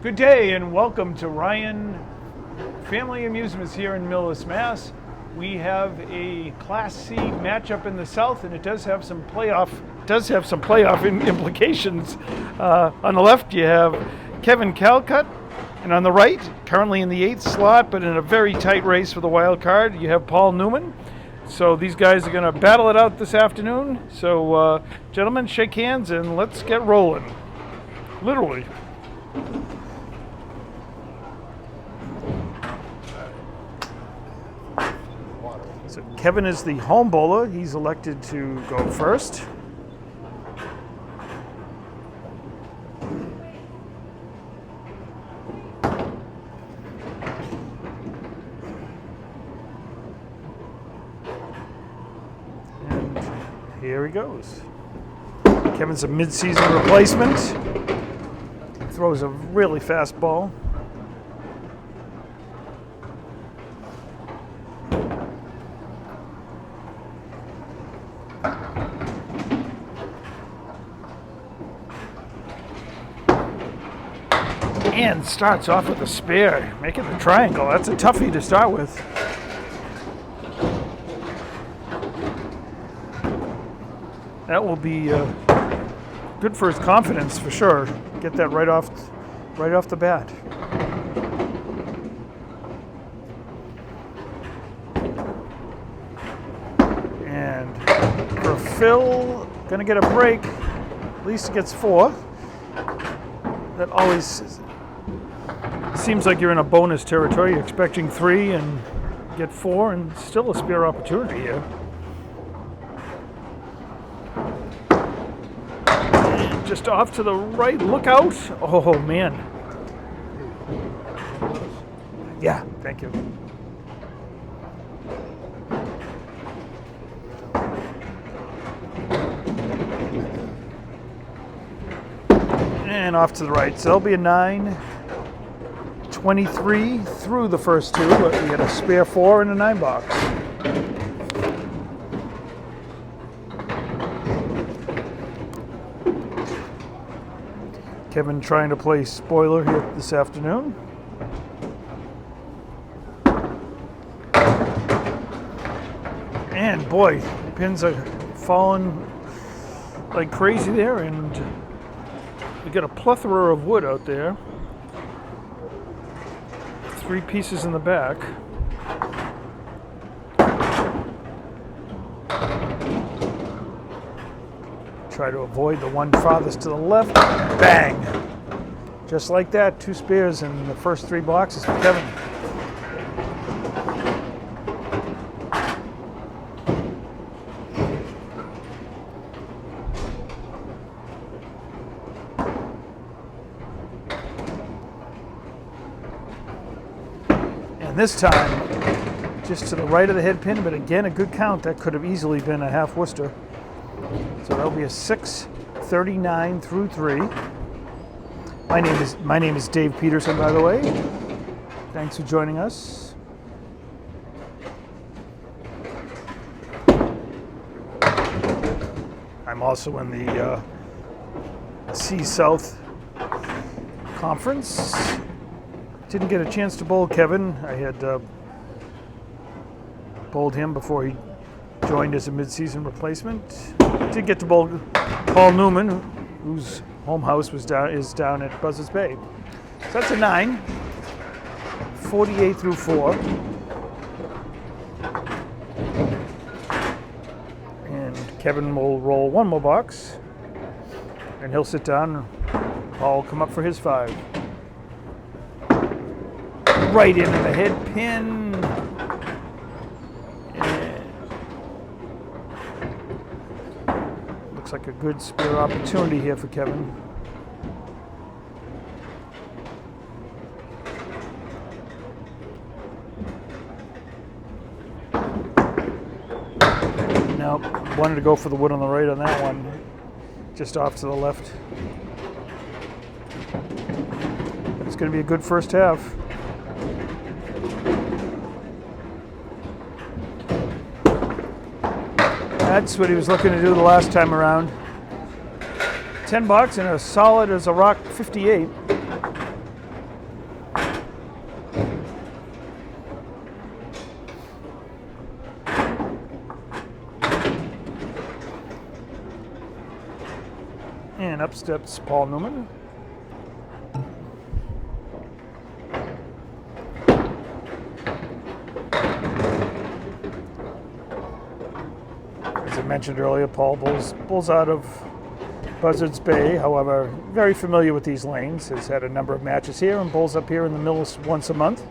Good day and welcome to Ryan Family Amusements here in Millis, Mass. We have a Class C matchup in the South, and it does have some playoff implications. On the left, you have Kevin Kalkut, and on the right, currently in the 8th slot, but in a very tight race for the wild card, you have Paul Newman. So these guys are going to battle it out this afternoon. So, gentlemen, shake hands and let's get rolling. Literally. So Kevin is the home bowler. He's elected to go first. And here he goes. Kevin's a mid-season replacement. Throws a really fast ball. And starts off with a spare, making the triangle. That's a toughie to start with. That will be good for his confidence for sure. Get that right off the bat. And for Phil, gonna get a break. At least he gets 4. That always seems like you're in a bonus territory. You're expecting 3 and get 4, and still a spare opportunity here. And just off to the right, look out. Oh, man. Yeah, thank you. And off to the right. So there'll be a 9. 23 through the first 2, but we had a spare 4 in the 9 box. Kevin trying to play spoiler here this afternoon. And boy, pins are falling like crazy there, and we got a plethora of wood out there. 3 pieces in the back. Try to avoid the one farthest to the left. Bang! Just like that, 2 spares in the first 3 boxes for Kevin. And this time, just to the right of the head pin, but again, a good count. That could have easily been a half Worcester. So that'll be a 6, 39 through 3. My name is Dave Peterson, by the way. Thanks for joining us. I'm also in the C South Conference. Didn't get a chance to bowl Kevin. I had bowled him before he joined as a mid-season replacement. Did get to bowl Paul Newman, whose home house is down at Buzzards Bay. So that's a 9. 48 through 4. And Kevin will roll 1 more box, and he'll sit down. Paul will come up for his 5. Right into the head pin. And looks like a good spare opportunity here for Kevin. Nope, wanted to go for the wood on the right on that one. Just off to the left. It's going to be a good first half. That's what he was looking to do the last time around. $10 and a solid as a rock 58. Up steps Paul Newman. As I mentioned earlier, Paul bowls out of Buzzards Bay, however, very familiar with these lanes, has had a number of matches here and bowls up here in the Millis once a month.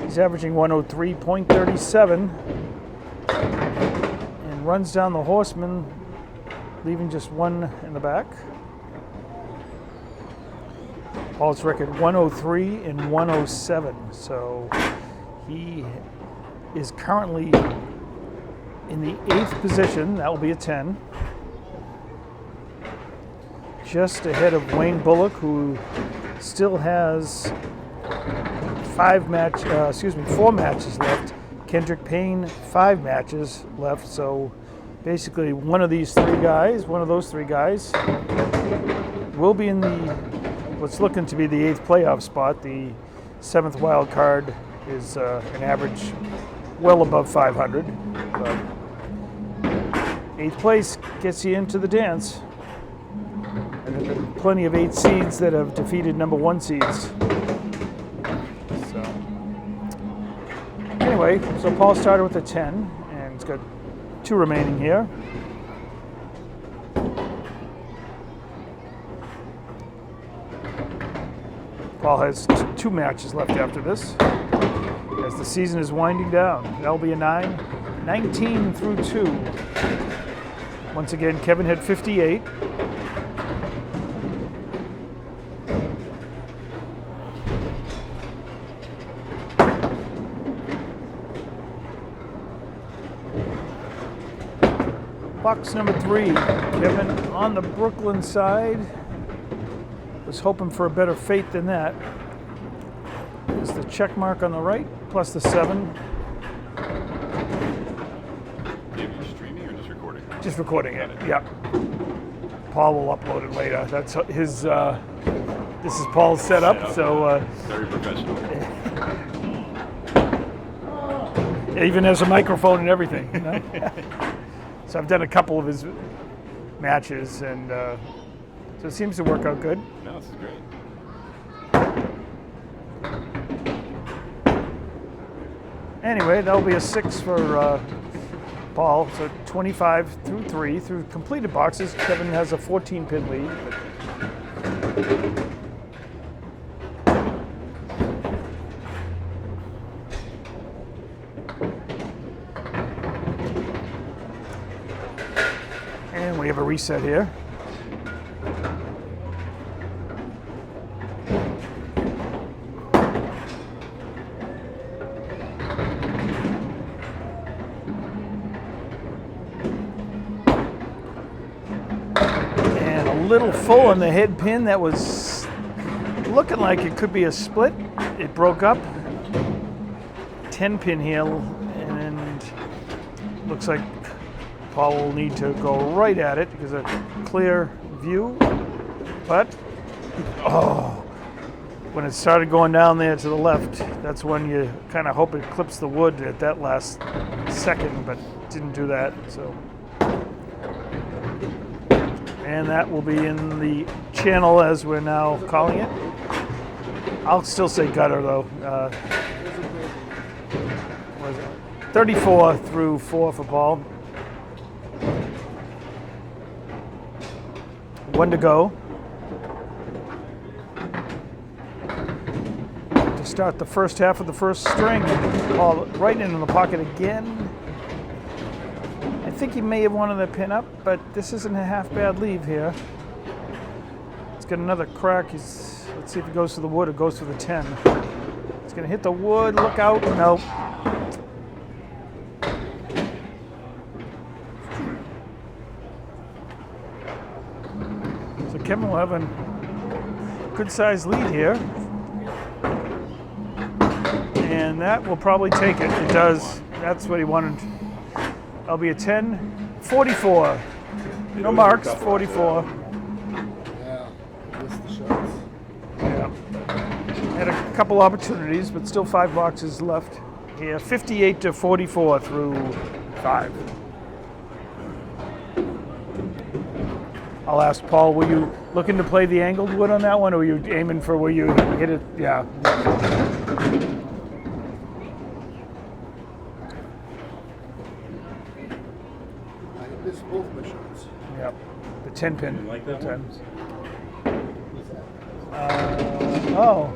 He's averaging 103.37 and runs down the Horseman, leaving just one in the back. Paul's record 103 and 107, so he is currently in the 8th position. That will be a 10. Just ahead of Wayne Bullock, who still has 4 matches left. Kendrick Payne, 5 matches left. So basically one of those three guys, will be in what's looking to be the 8th playoff spot. The 7th wild card is an average well above 500. But 8th place gets you into the dance. And there have been plenty of 8 seeds that have defeated number 1 seeds. So anyway, so Paul started with a 10, and he's got 2 remaining here. Paul has 2 matches left after this, as the season is winding down. That'll be a 9, 19 through 2. Once again, Kevin had 58. Box number 3, Kevin on the Brooklyn side. Was hoping for a better fate than that. There's the check mark on the right, plus the 7. Are you streaming or just recording? Just recording it, yeah. Paul will upload it later. That's his, this is Paul's setup, so. Very professional. It even has a microphone and everything, you know? So I've done a couple of his matches, and so it seems to work out good. No, this is great. Anyway, that'll be a 6 for Paul. So 25 through 3 through completed boxes. Kevin has a 14-pin lead. And we have a reset here. Little full on the head pin. That was looking like it could be a split. It broke up. 10-pin here, and looks like Paul will need to go right at it because of clear view. But when it started going down there to the left, that's when you kind of hope it clips the wood at that last second, but didn't do that. So. And that will be in the channel as we're now calling it. I'll still say gutter though. What is it? 34 through 4 for Paul. 1 to go. To start the first half of the first string. Paul right in the pocket again. I think he may have wanted the pin up, but this isn't a half bad leave here. He's got another crack. Let's see if he goes to the wood or goes to the 10. He's going to hit the wood. Look out. No. So Kevin will have a good-sized lead here. And that will probably take it. It does. That's what he wanted. That'll be a 10, 44. No marks, 44. Yeah, missed the shots. Yeah. Had a couple opportunities, but still 5 boxes left here. 58 to 44 through 5. I'll ask Paul, were you looking to play the angled wood on that one, or were you aiming for where you hit it? Yeah. I missed both my shots. Yep. The 10 pin. You like that one? Oh.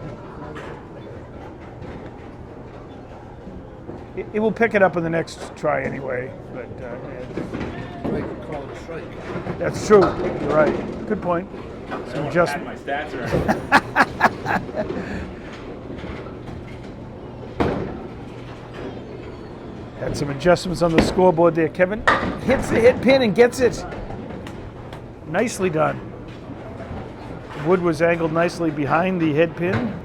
It will pick it up in the next try anyway, but I could call it a strike. that's true. You're right. Good point. Some adjustment. My stats are. Had some adjustments on the scoreboard there. Kevin hits the hit pin and gets it. Nicely done. Wood was angled nicely behind the head pin.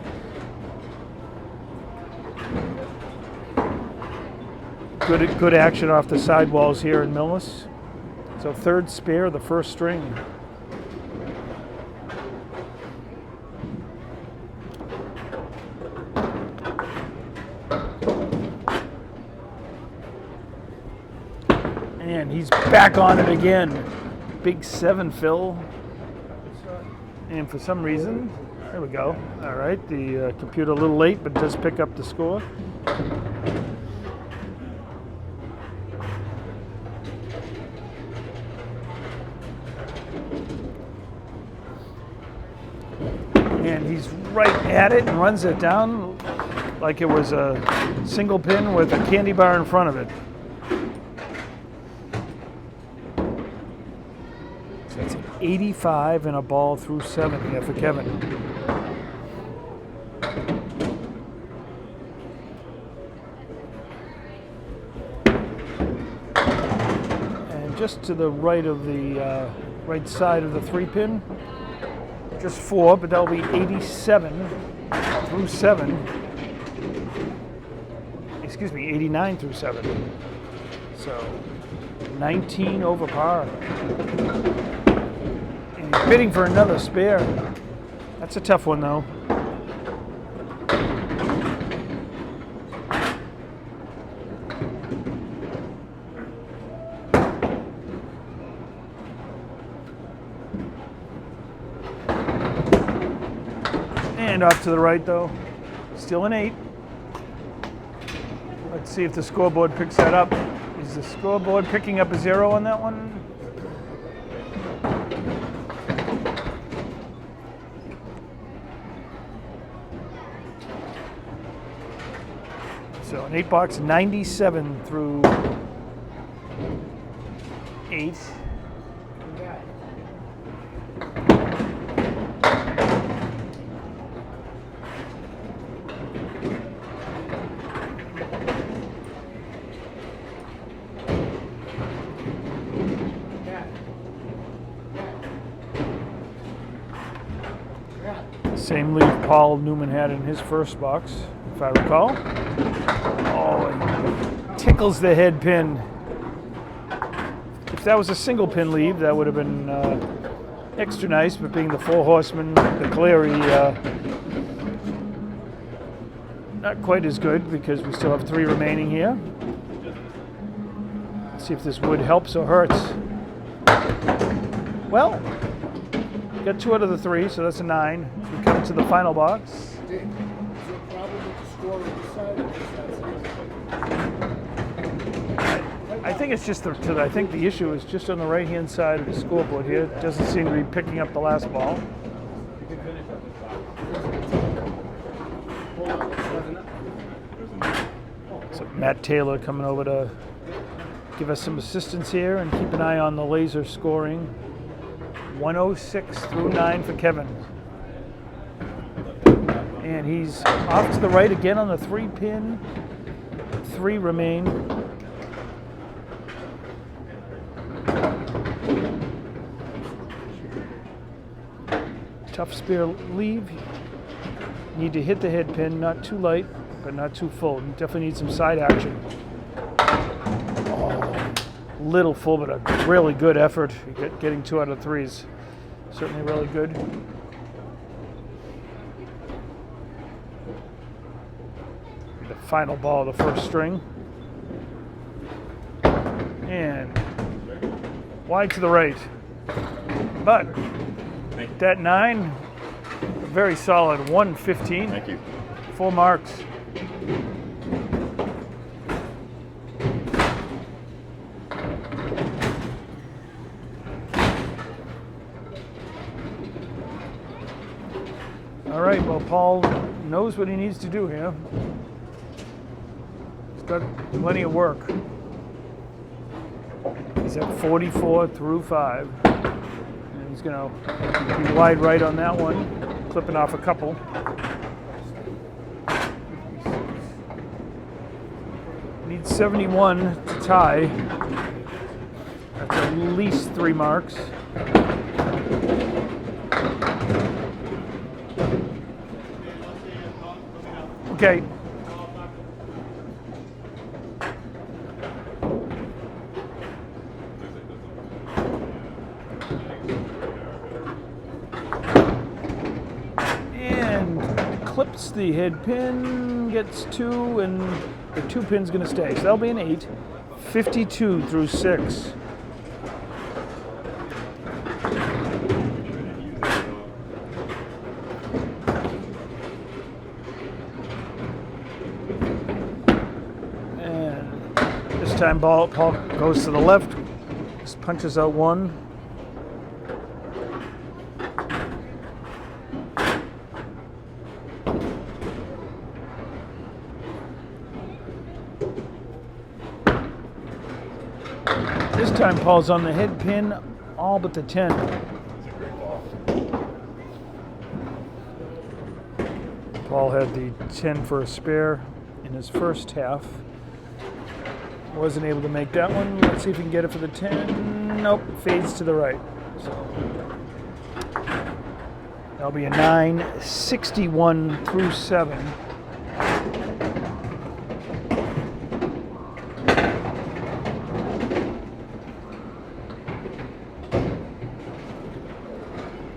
Good action off the sidewalls here in Millis. So third spare, the first string. And he's back on it again. Big 7 fill. And for some reason, there we go. All right, the computer a little late, but does pick up the score. And he's right at it and runs it down like it was a single pin with a candy bar in front of it. So that's an 85 and a ball through 7 here for Kevin. And just to the right of the right side of the 3 pin. Just 4, but that'll be 87 through 7. Excuse me, 89 through 7. So 19 over par. And he's bidding for another spare. That's a tough one though. And off to the right though. Still an 8. Let's see if the scoreboard picks that up. Is the scoreboard picking up a 0 on that one? So an 8 box, 97 through 8. Same leaf Paul Newman had in his first box, if I recall. Oh, and tickles the head pin. If that was a single pin leave, that would have been extra nice, but being the 4 horsemen, the Cleary, not quite as good because we still have 3 remaining here. Let's see if this wood helps or hurts. Well, got 2 out of the 3, so that's a 9. We come to the final box. Dave, is there a problem with the score on this side or just that side? I think it's just I think the issue is just on the right-hand side of the scoreboard here. It doesn't seem to be picking up the last ball. So Matt Taylor coming over to give us some assistance here and keep an eye on the laser scoring. 106 through 9 for Kevin. And he's off to the right again on the 3 pin. 3 remain. Tough spare leave. Need to hit the head pin, not too light, but not too full. You definitely need some side action. Oh, little full, but a really good effort. Getting 2 out of 3s. Certainly really good. The final ball of the first string. And wide to the right. But Thank you. that 9, very solid 115. Thank you. 4 marks. All right, well, Paul knows what he needs to do here. He's got plenty of work. He's at 44 through 5. And he's going to be wide right on that one, clipping off a couple. Needs 71 to tie. That's at least 3 marks. Okay. And clips the head pin, gets 2, and the 2 pin's going to stay. So that'll be an 8. 52 through 6. This time Paul goes to the left, just punches out 1. This time Paul's on the head pin, all but the 10. It's a great ball. Paul had the 10 for a spare in his first half. Wasn't able to make that one. Let's see if we can get it for the 10. Nope, fades to the right. So that'll be a 9, 61 through 7.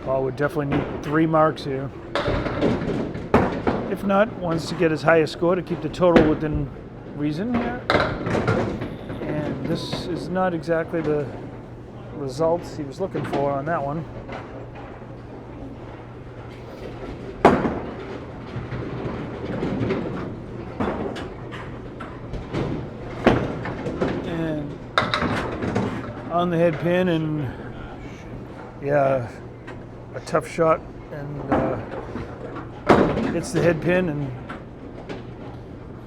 Paul would definitely need 3 marks here. If not, wants to get his highest score to keep the total within reason here. And this is not exactly the results he was looking for on that one. And on the head pin, and yeah, a tough shot, and hits the head pin, and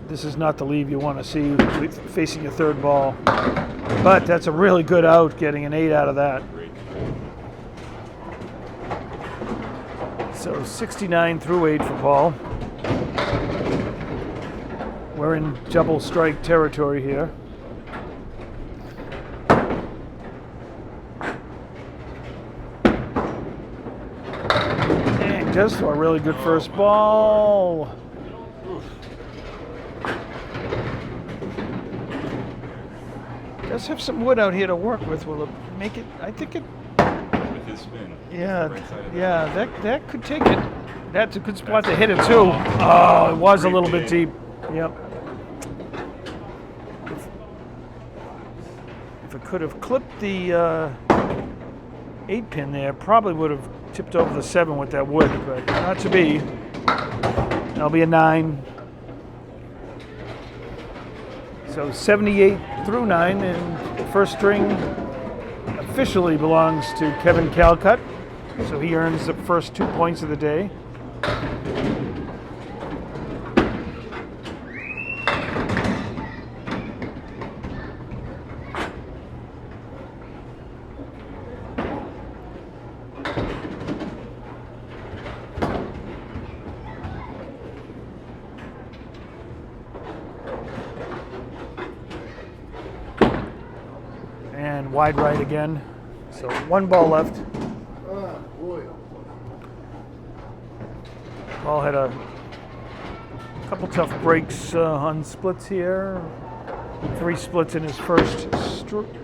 this is not the leave you want to see facing your third ball. But that's a really good out, getting an 8 out of that. So 69 through 8 for Paul. We're in double strike territory here. And just a really good first ball. Does have some wood out here to work with. Will it make it? I think it. With his spin. Yeah, Right side of yeah. That could take it. That's a good spot to hit it too. Oh, it was a little bit deep. Yep. If it could have clipped the 8 pin there, probably would have tipped over the 7 with that wood, but not to be. That'll be a 9. So 78 through 9, and the first string officially belongs to Kevin Kalkut. So he earns the first 2 points of the day. And wide right again. So 1 ball left. Ah, boy. Paul had a couple tough breaks on splits here. 3 splits in his first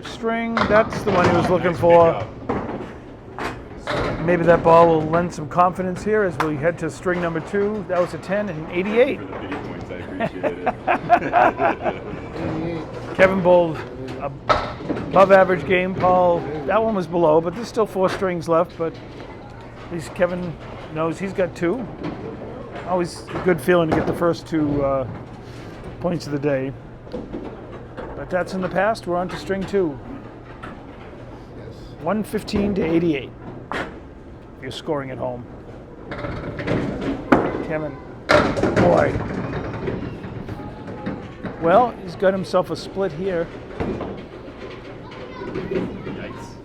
string. That's the one he was looking for. Maybe that ball will lend some confidence here as we head to string number 2. That was a 10 and 88. For the pity points, I appreciate it. Kevin bowled Above average game, Paul. That one was below, but there's still 4 strings left. But at least Kevin knows he's got 2. Always a good feeling to get the first 2 points of the day. But that's in the past. We're on to string 2. Yes. 115 to 88. You're scoring at home. Kevin, boy. Well, he's got himself a split here. Yikes.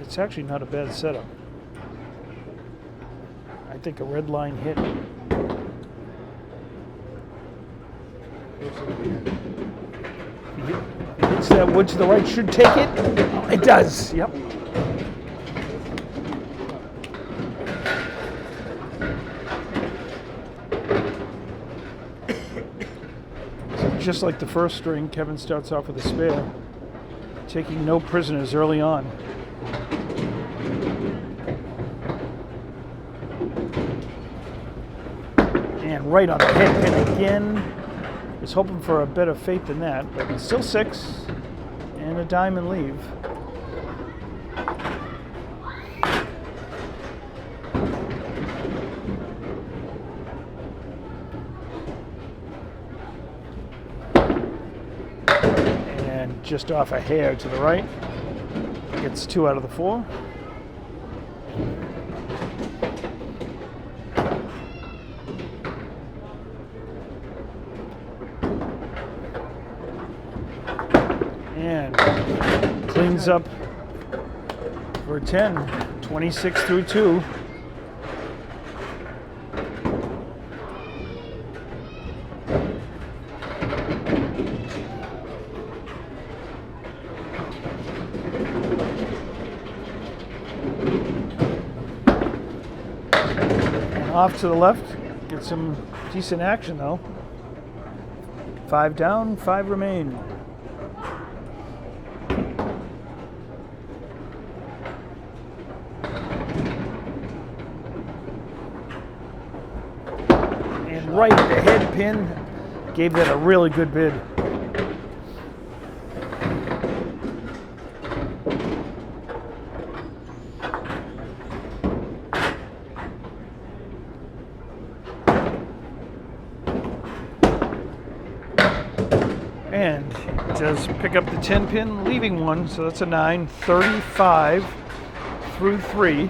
It's actually not a bad setup. I think a red line hit. He hits that wood to the right, should take it. It does, yep. So just like the first string, Kevin starts off with a spare, taking no prisoners early on. And right on the head pin again. Was hoping for a better fate than that, but it's still 6 and a diamond leave. And just off a hair to the right. Gets 2 out of the 4. And cleans up for a 10, 26 through 2. And off to the left, get some decent action though. 5 down, 5 remain. Right at the head pin, gave that a really good bid. And does pick up the 10 pin, leaving 1, so that's a 9, 35 through 3.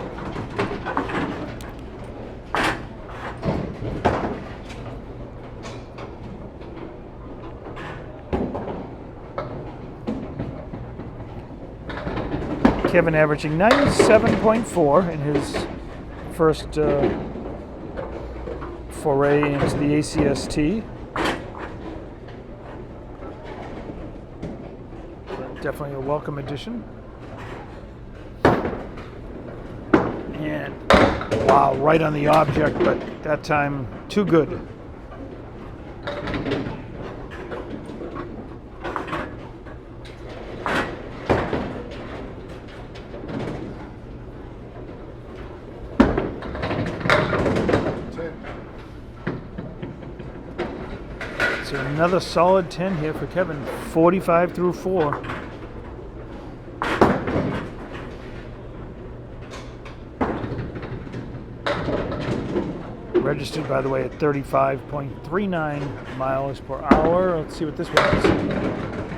Kevin averaging 97.4 in his first foray into the ACST. Definitely a welcome addition. And wow, right on the object, but that time too good. So another solid 10 here for Kevin, 45 through 4. Registered, by the way, at 35.39 miles per hour. Let's see what this one is.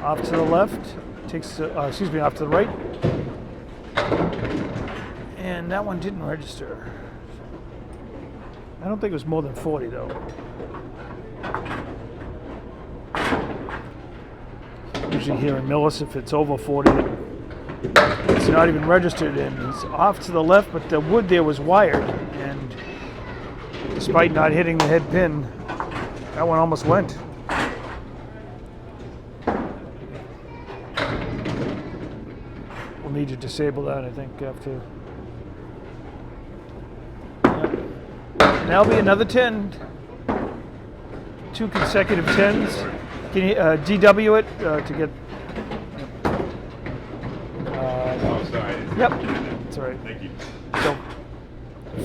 Off to the left, takes, off to the right. And that one didn't register. I don't think it was more than 40 though. Usually here in Millis, if it's over 40, it's not even registered, and he's off to the left, but the wood there was wired, and despite not hitting the head pin, that one almost went. We'll need to disable that, I think, after. And that'll be another 10. 2 consecutive 10s. Can you DW it to get? Oh, sorry. Yep, that's all right. Thank you. So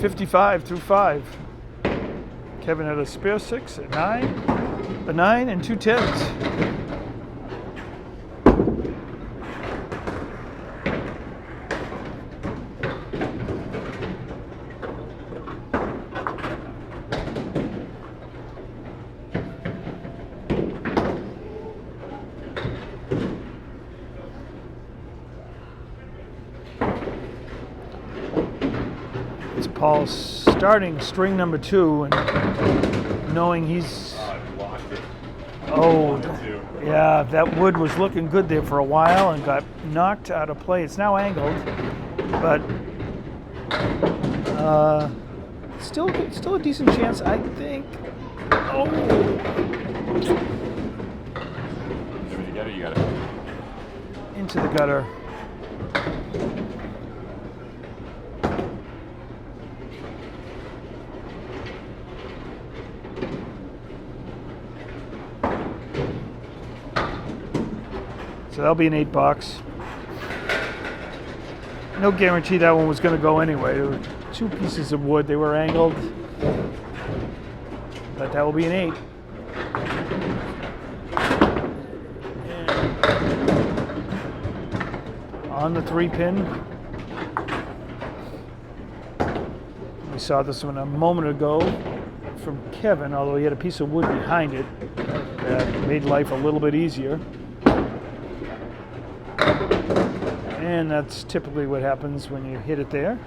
55 through 5. Kevin had a spare 6, a 9, and 2 10s. So Paul's starting string number 2 and knowing he's... Blocked it. Oh, Two. yeah, that wood was looking good there for a while and got knocked out of play. It's now angled, but still a decent chance, I think. Oh! You got it, you got it. Into the gutter. So that'll be an 8 box. No guarantee that one was going to go anyway. There were 2 pieces of wood. They were angled. But that will be an 8. And on the 3-pin. We saw this one a moment ago from Kevin, although he had a piece of wood behind it that made life a little bit easier. And that's typically what happens when you hit it there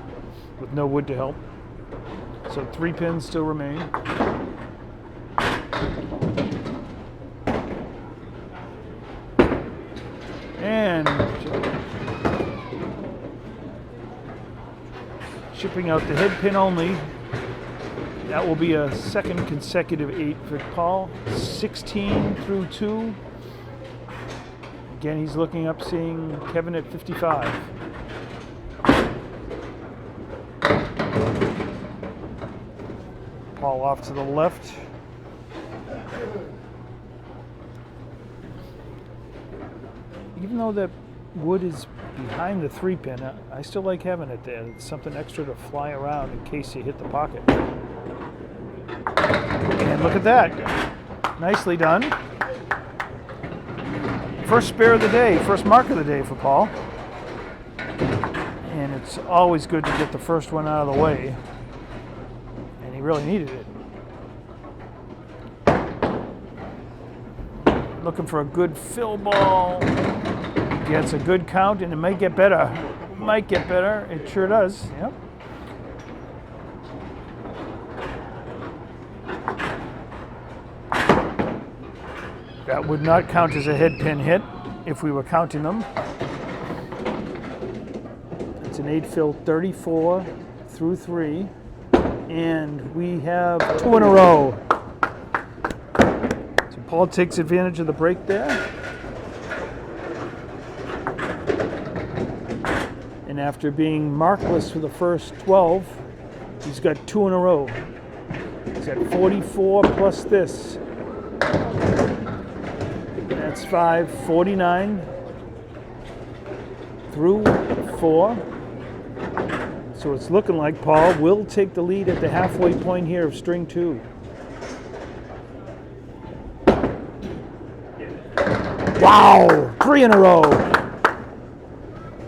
with no wood to help. So 3 pins still remain. And shipping out the head pin only. That will be a second consecutive 8 for Paul. 16 through 2. Again, he's looking up, seeing Kevin at 55. Paul off to the left. Even though that wood is behind the 3-pin, I still like having it there. It's something extra to fly around in case you hit the pocket. And look at that. Nicely done. First spare of the day, first mark of the day for Paul. And it's always good to get the first one out of the way. And he really needed it. Looking for a good fill ball. Gets a good count, and it might get better. Might get better. It sure does. Yep. That would not count as a head pin hit if we were counting them. It's an 8 fill 34 through 3. And we have 2 in a row. So Paul takes advantage of the break there. And after being markless for the first 12, he's got 2 in a row. He's at 44 plus this. That's 5, 49 through 4. So it's looking like Paul will take the lead at the halfway point here of string 2. Wow! 3 in a row.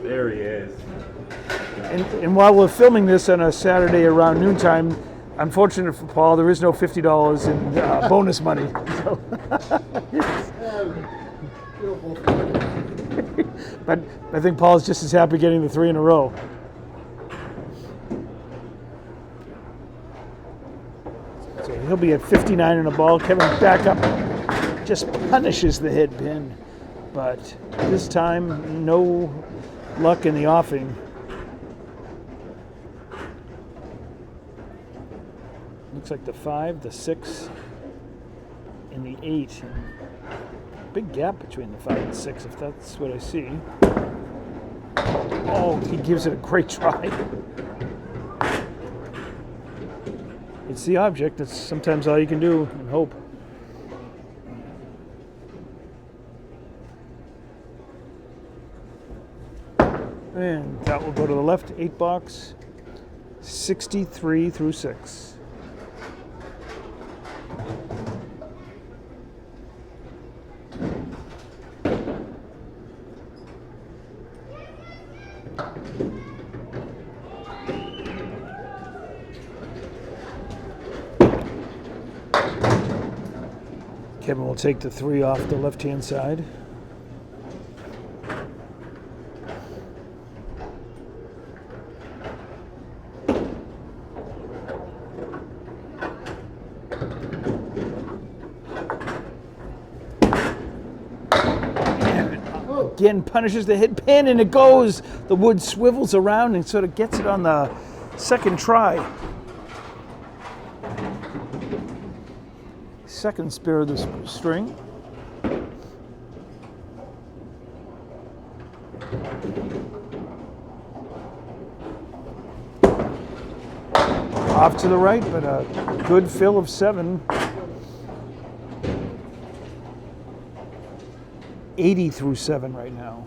There he is. And while we're filming this on a Saturday around noontime, unfortunate for Paul, there is no $50 in bonus money. So but I think Paul's just as happy getting the 3 in a row. So he'll be at 59 in a ball. Kevin back up, just punishes the head pin. But this time, no luck in the offing. Looks like the 5, the 6, and the 8. Big gap between the 5 and 6, if that's what I see. Oh, he gives it a great try. It's the object. That's sometimes all you can do and hope. And that will go to the left 8 box, 63 through 6. Kevin will take the 3 off the left-hand side. again punishes the head pin, and it goes. The wood swivels around and sort of gets it on the second try. Second spare of the string. Off to the right, but a good fill of 7. 80 through 7 right now.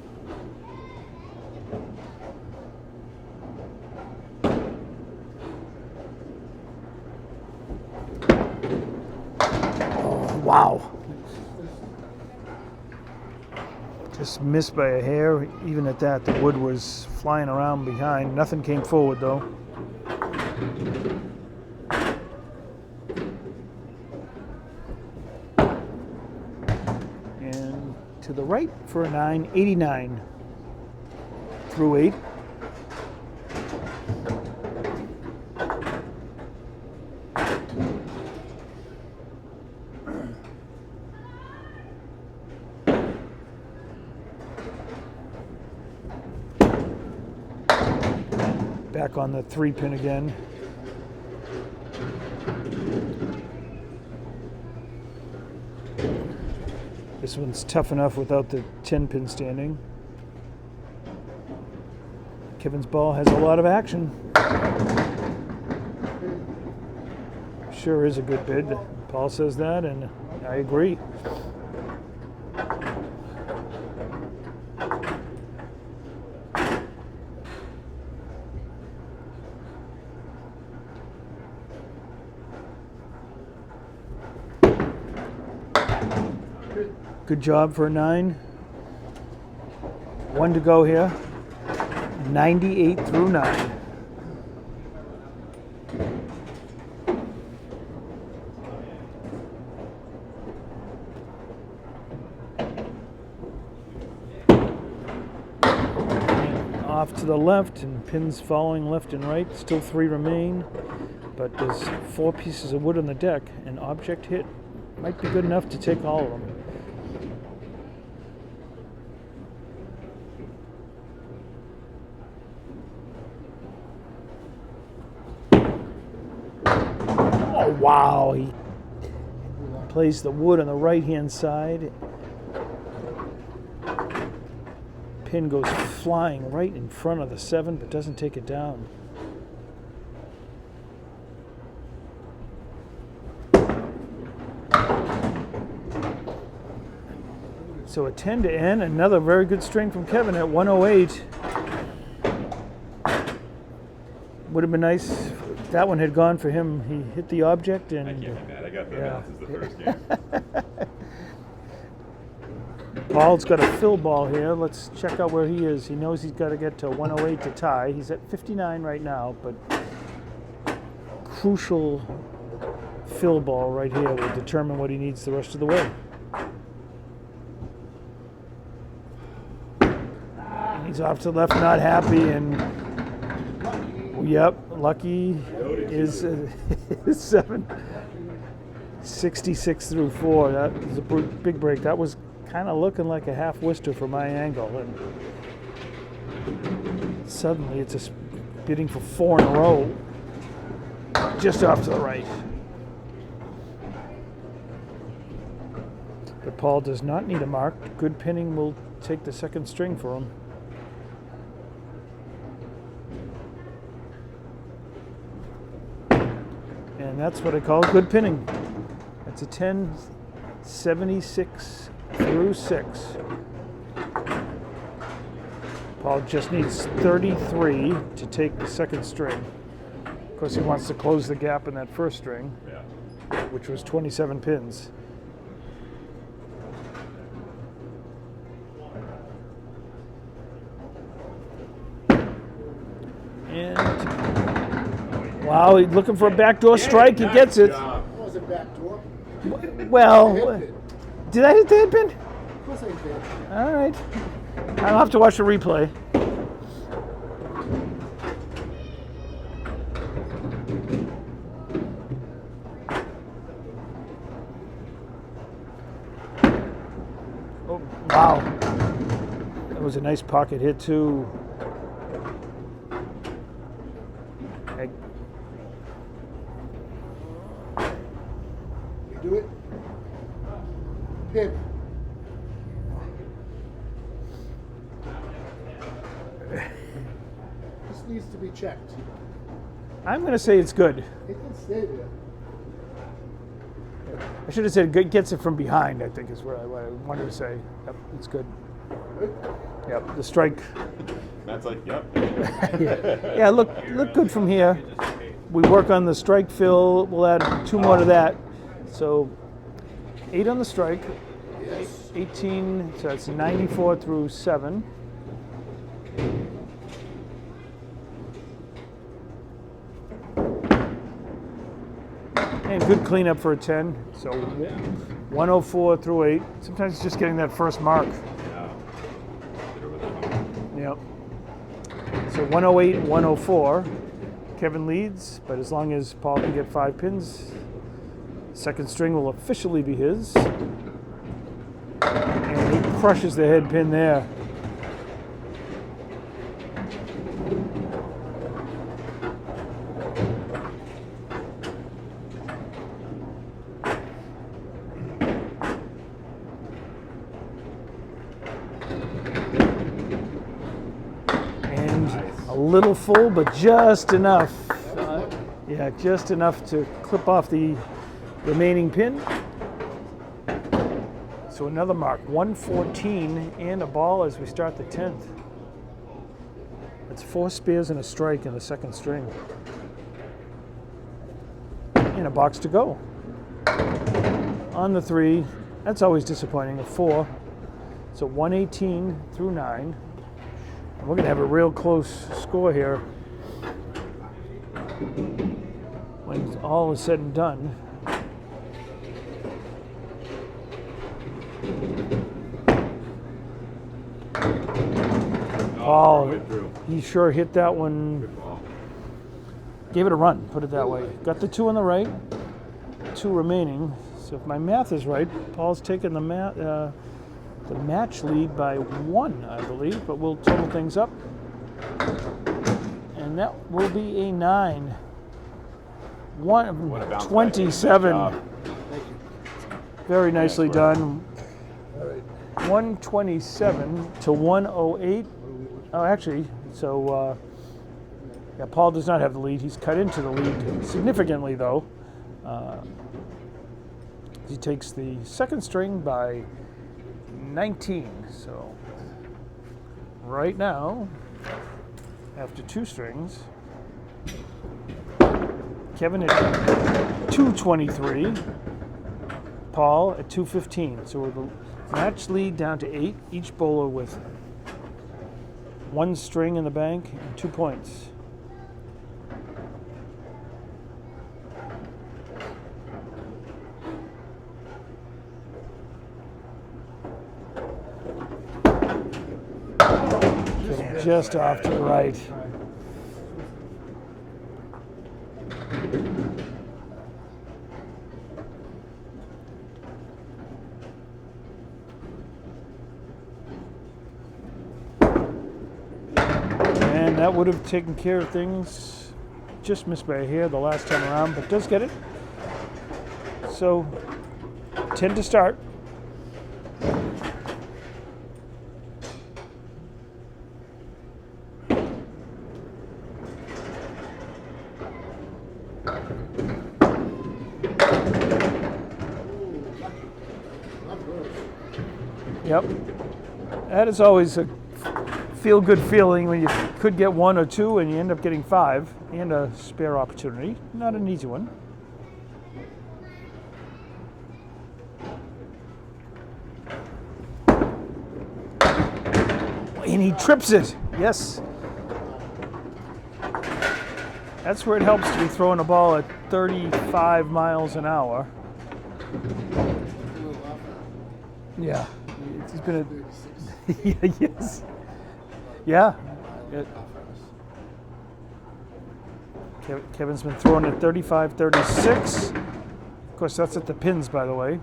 Oh, wow. Just missed by a hair. Even at that, the wood was flying around behind. Nothing came forward, though. And to the right for a 9, 89 through 8. Back on the 3-pin again. This one's tough enough without the 10-pin standing. Kevin's ball has a lot of action. Sure is a good bid. Paul says that, and I agree. Good job for a 9. 1 to go here. 98 through 9. And off to the left, and pins following left and right. Still 3 remain, but there's 4 pieces of wood on the deck. An object hit might be good enough to take all of them. Wow, he plays the wood on the right-hand side. Pin goes flying right in front of the 7, but doesn't take it down. So a 10 to end, another very good string from Kevin at 108. Would have been nice if that one had gone for him. He hit the object and... I can't be mad. I got the balances the first game. Paul's got a fill ball here. Let's check out where he is. He knows he's got to get to 108 to tie. He's at 59 right now, but crucial fill ball right here will determine what he needs the rest of the way. He's off to the left, not happy, and yep, lucky is 7. 66 through 4. That was a big break. That was kind of looking like a half Worcester from my angle, and suddenly it's just bidding for 4 in a row, just off to the right. But Paul does not need a mark. Good pinning will take the second string for him. And that's what I call good pinning. That's a 10, 76 through 6. Paul just needs 33 to take the second string. Of course, he wants to close the gap in that first string, which was 27 pins. And wow, he's looking for a backdoor strike. He gets it. It was a backdoor. Well, did I hit the head pin? Of course I did. All right. I'll have to watch the replay. Oh, wow. It was a nice pocket hit too. I- You do it. Pin. This needs to be checked. I'm going to say it's good. It can stay there. I should have said gets it from behind, I think is what I wanted to say. Yep, it's good. Good. Yep, the strike. Matt's like, yep. Yeah, look good from here. We work on the strike fill. We'll add 2 more to that. So 8 on the strike. Yes. 18, so that's 94 through 7. And good cleanup for a 10. So 104 through 8. Sometimes it's just getting that first mark. Yeah. Get over that hump. Yep. So 108 and 104. Kevin leads, but as long as Paul can get 5 pins, second string will officially be his. And he crushes the head pin there. And a little full, but just enough. Yeah, just enough to clip off the remaining pin. So another mark, 114 and a ball as we start the 10th. It's 4 spares and a strike in the second string. And a box to go. On the 3, that's always disappointing, a 4. So 118 through 9. And we're going to have a real close score here when all is said and done. Paul, Right through. he sure hit that one. Good ball. Gave it a run, put it that way. Got the 2 on the right, 2 remaining. So if my math is right, Paul's taken the match lead by 1, I believe, but we'll total things up. And that will be a 9. What a bounce back. 27. Good job. Thank you. Very nicely Nice work. done. All right. 127 to 108. Oh, actually, so yeah, Paul does not have the lead. He's cut into the lead significantly, though. He takes the second string by 19. So right now, after 2 strings, Kevin at 223, Paul at 215. So we're the match lead down to 8. Each bowler with 1 string in the bank and 2 points. Just off to the right. And that would have taken care of things. Just missed by a hair the last time around, but does get it. So 10 to start. Yep. That is always a feel-good feeling when you could get 1 or 2 and you end up getting 5 and a spare opportunity. Not an easy one. And he trips it. Yes. That's where it helps to be throwing a ball at 35 miles an hour. Yeah. He's been a yes. Yeah. Kevin's been throwing at 35, 36. Of course, that's at the pins, by the way.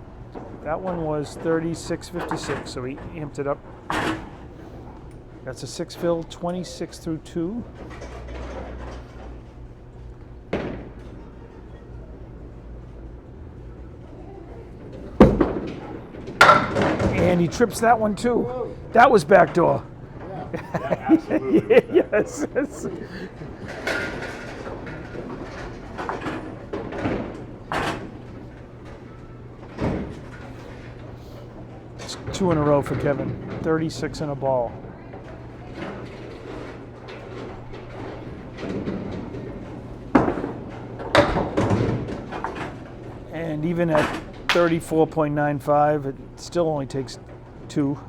That one was 36, 56, so he amped it up. That's a 6 fill, 26 through 2. And he trips that one too. That was backdoor. Yeah, absolutely. Yes. It's 2 in a row for Kevin. 36 in a ball. And even at 34.95, it still only takes 2.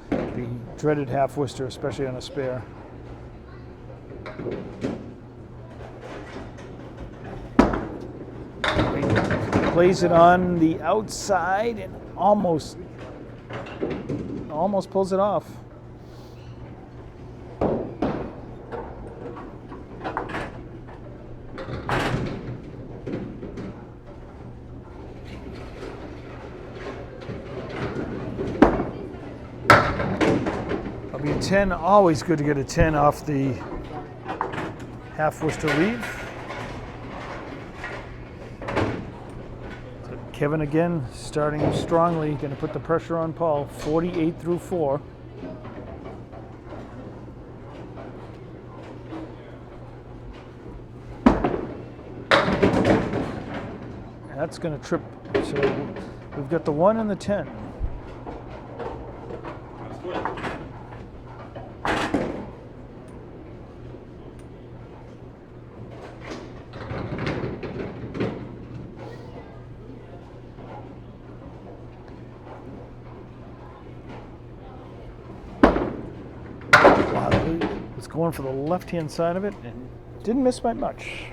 The dreaded half Worcester, especially on a spare. He plays it on the outside and almost pulls it off. Be a 10, always good to get a 10 off the half Worcester lead. So Kevin again starting strongly, going to put the pressure on Paul. 48 through 4. That's going to trip. So we've got the 1 and the 10. Was going for the left-hand side of it and didn't miss by much.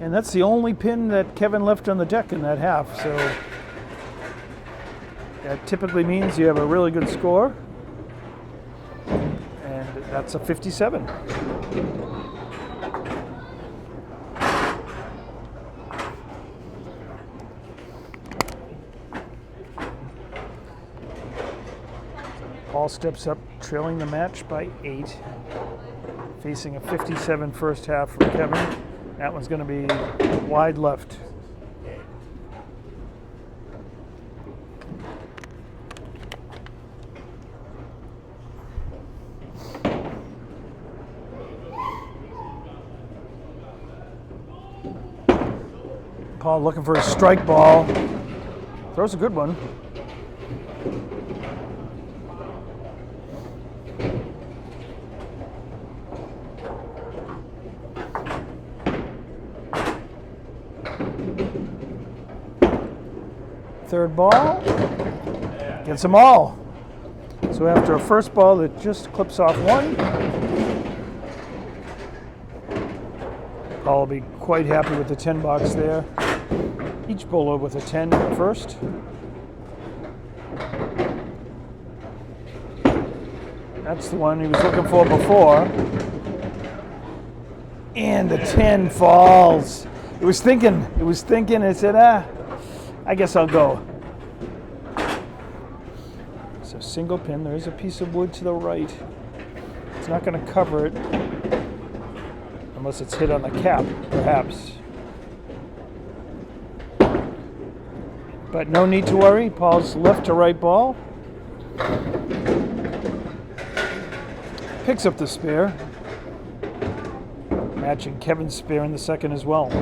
And that's the only pin that Kevin left on the deck in that half, so that typically means you have a really good score, and that's a 57. Paul steps up, trailing the match by 8, facing a 57 first half for Kevin. That one's going to be wide left. Paul looking for a strike ball. Throws a good one. Third ball, gets them all. So after a first ball that just clips off 1, Paul will be quite happy with the 10 box there. Each bowler with a 10 in the first. That's the one he was looking for before. And the 10 falls. It was thinking, it said, I guess I'll go. So single pin, there is a piece of wood to the right. It's not going to cover it unless it's hit on the cap, perhaps. But no need to worry. Paul's left to right ball. Picks up the spare. Matching Kevin's spare in the second as well.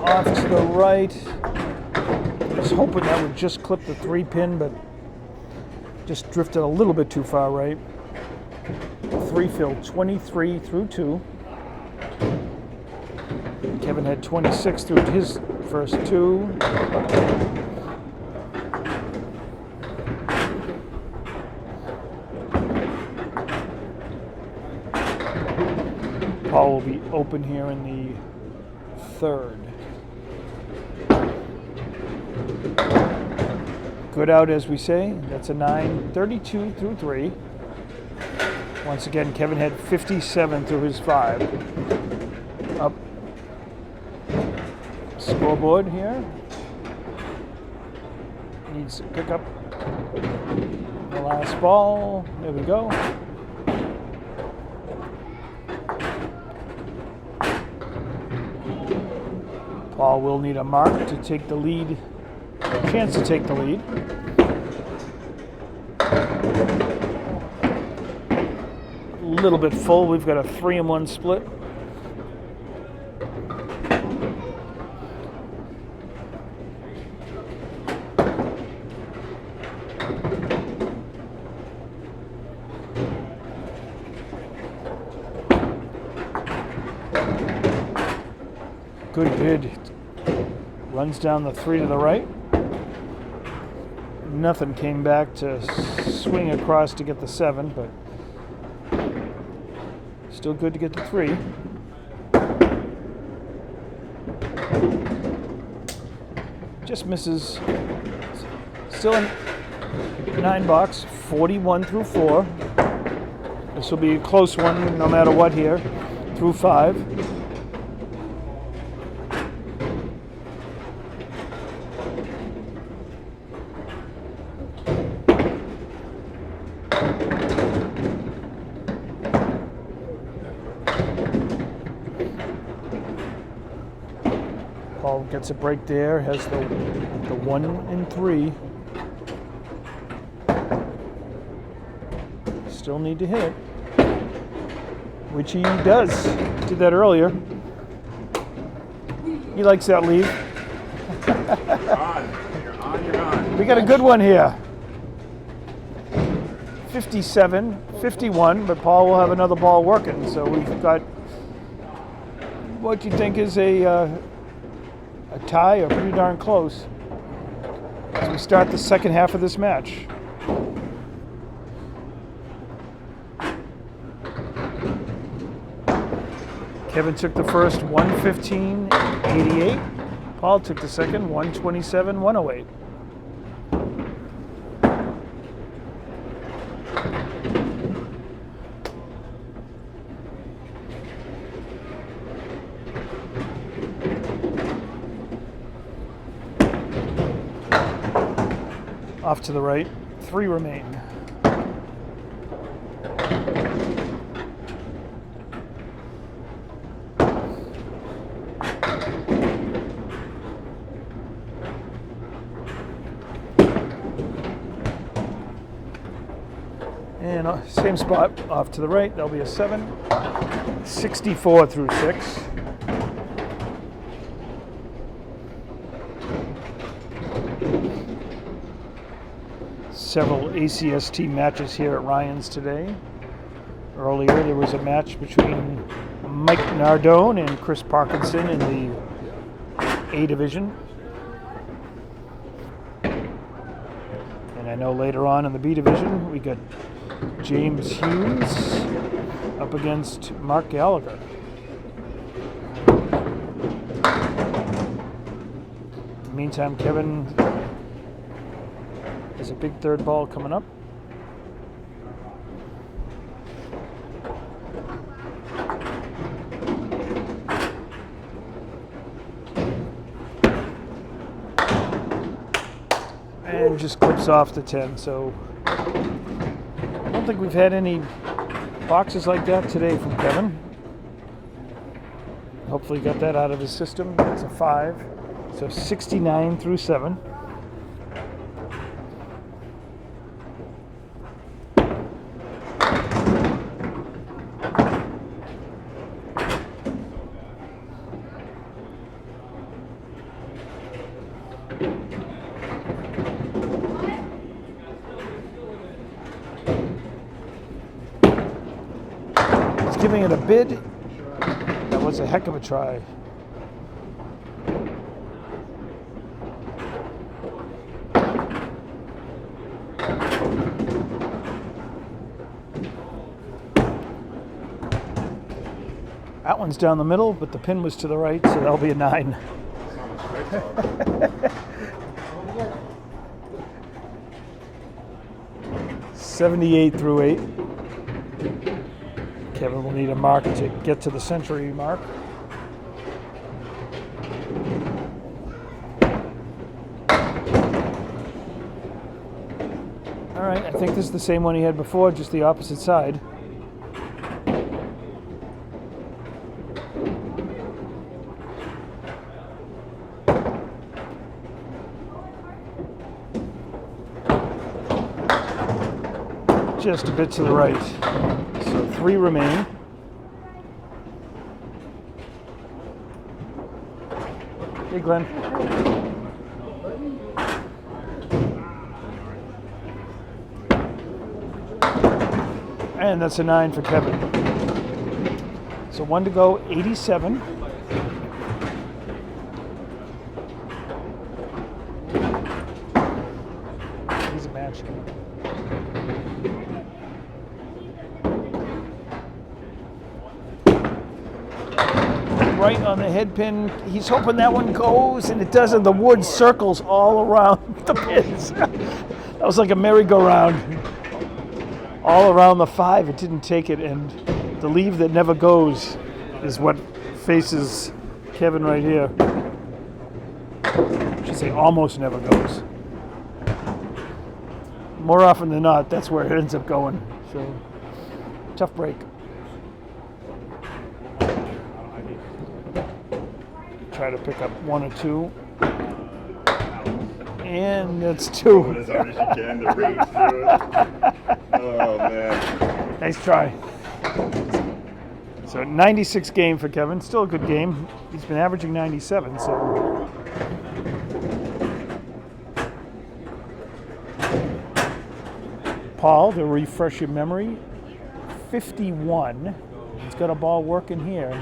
Off to the right. I was hoping that would just clip the 3 pin, but just drifted a little bit too far right. 3 fill, 23 through 2. Kevin had 26 through his first 2. Paul will be open here in the third. Good out, as we say. That's a 9, 32 through 3. Once again, Kevin had 57 through his 5. Up. Scoreboard here. Needs to pick up the last ball. There we go. Paul will need a mark to take the lead. Chance to take the lead. A little bit full. We've got a 3-1 split. Good bid. Runs down the 3 to the right. Nothing came back to swing across to get the 7, but still good to get the 3. Just misses. Still in 9 box, 41 through 4. This will be a close one no matter what here, through 5. Paul gets a break there, has the 1 and 3. Still need to hit, which he does. Did that earlier. He likes that lead. You're on, you're on. We got a good one here. 57, 51, but Paul will have another ball working. So we've got what you think is a tie, or pretty darn close, as we start the second half of this match. Kevin took the first 115.88. Paul took the second 127.108. Off to the right, 3 remain. And same spot, off to the right, there'll be a 7. 64 through 6. Several ACST matches here at Ryan's today. Earlier there was a match between Mike Nardone and Chris Parkinson in the A division. And I know later on in the B division we got James Hughes up against Mark Gallagher. In the meantime, Kevin has a big third ball coming up. And just clips off the 10, so I don't think we've had any boxes like that today from Kevin. Hopefully he got that out of his system. It's a 5, so 69 through 7. Giving it a bid. That was a heck of a try. That one's down the middle, but the pin was to the right, so that'll be a 9. 78 through 8. Kevin will need a mark to get to the century mark. All right, I think this is the same one he had before, just the opposite side. Just a bit to the right. So 3 remain. Hey, Glenn. And that's a 9 for Kevin. So 1 to go, 87. He's a match. Right on the head pin. He's hoping that one goes, and it doesn't. The wood circles all around the pins. That was like a merry-go-round. All around the 5, it didn't take it, and the leave that never goes is what faces Kevin right here. I should say almost never goes. More often than not, that's where it ends up going. So, tough break. Try to pick up 1 or 2. And that's 2. As hard as you can to reach through it. Oh, man. Nice try. So 96 game for Kevin. Still a good game. He's been averaging 97, so. Paul, to refresh your memory, 51. He's got a ball working here.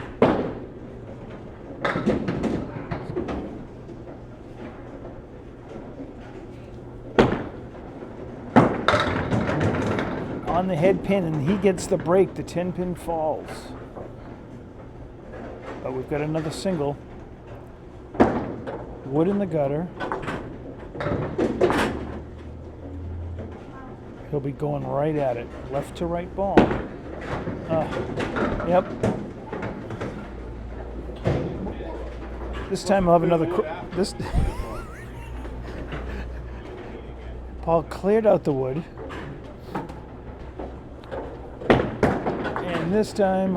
On the head pin, and he gets the break. The 10 pin falls. But we've got another single. Wood in the gutter. He'll be going right at it. Left to right ball. Yep. This time I'll have another. This. Paul cleared out the wood. And this time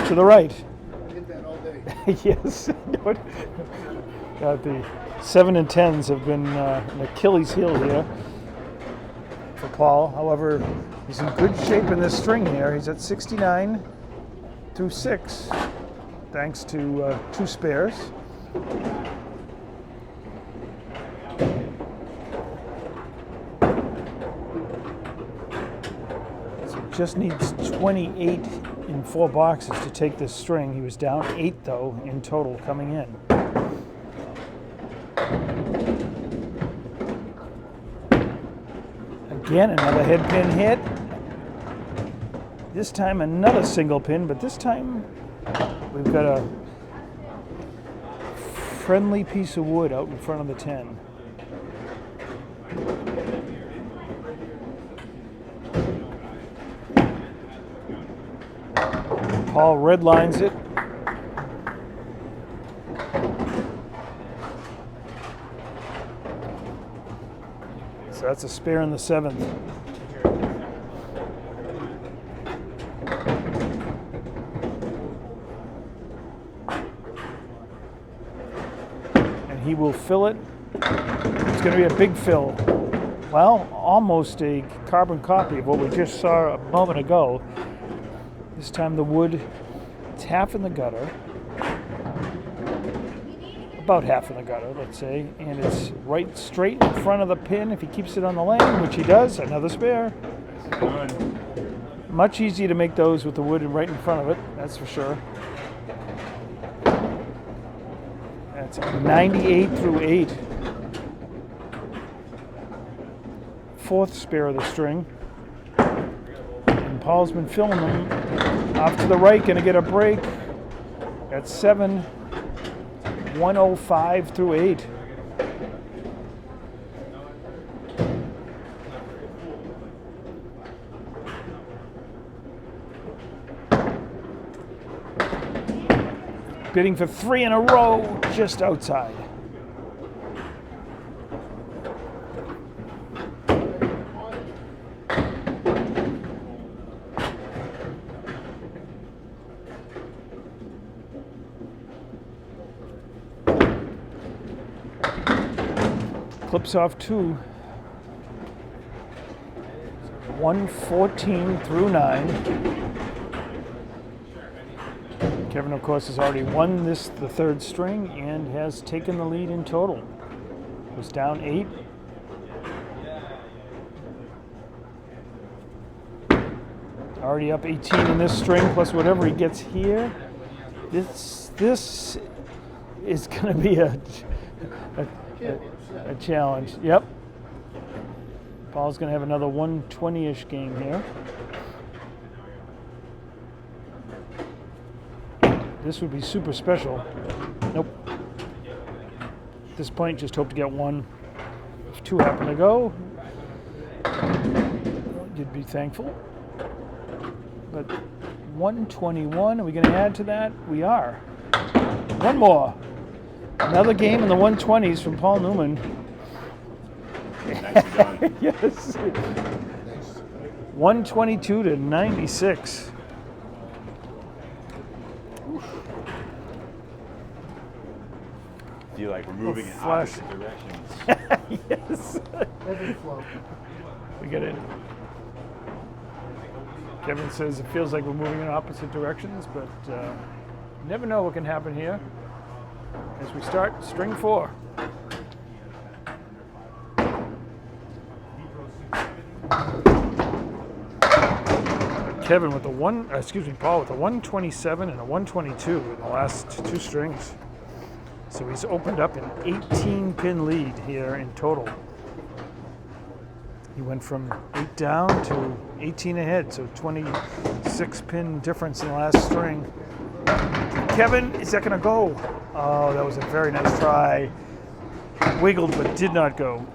to the right. I get that all day. Yes. The 7 and 10s have been an Achilles heel here for Paul. However, he's in good shape in this string here. He's at 69 through 6, thanks to 2 spares. Just needs 28 in 4 boxes to take this string. He was down 8 though in total coming in. Again, another head pin hit. This time another single pin, but this time we've got a friendly piece of wood out in front of the 10. Paul redlines it. So that's a spare in the 7th. And he will fill it. It's going to be a big fill. Well, almost a carbon copy of what we just saw a moment ago. This time the wood, it's half in the gutter, about half in the gutter, let's say, and it's right straight in front of the pin. If he keeps it on the lane, which he does, another spare. Much easier to make those with the wood right in front of it, that's for sure. That's 98 through 8. 4th spare of the string. And Paul's been filling them. Off to the right, going to get a break at 7, 105 through 8. bidding for 3 in a row, just outside. Clips off 2. 114 through 9. Kevin, of course, has already won the third string and has taken the lead in total. Was down 8. Already up 18 in this string, plus whatever he gets here. This is going to be a challenge. Yep. Paul's going to have another 120-ish game here. This would be super special. Nope. At this point, just hope to get 1. If 2 happen to go, you'd be thankful. But 121, are we going to add to that? We are. 1 more. Another game in the 120s from Paul Newman. Nicely done. Yes. 122 to 96. Feel like we're moving in flash. opposite directions. Yes. Every flow. We get it. Kevin says it feels like we're moving in opposite directions, but you never know what can happen here as we start string 4. Kevin with the Paul with a 127 and a 122 in the last 2 strings. So he's opened up an 18-pin lead here in total. He went from 8 down to 18 ahead, so 26-pin difference in the last string. Kevin, is that going to go? Oh, that was a very nice try. Wiggled but did not go.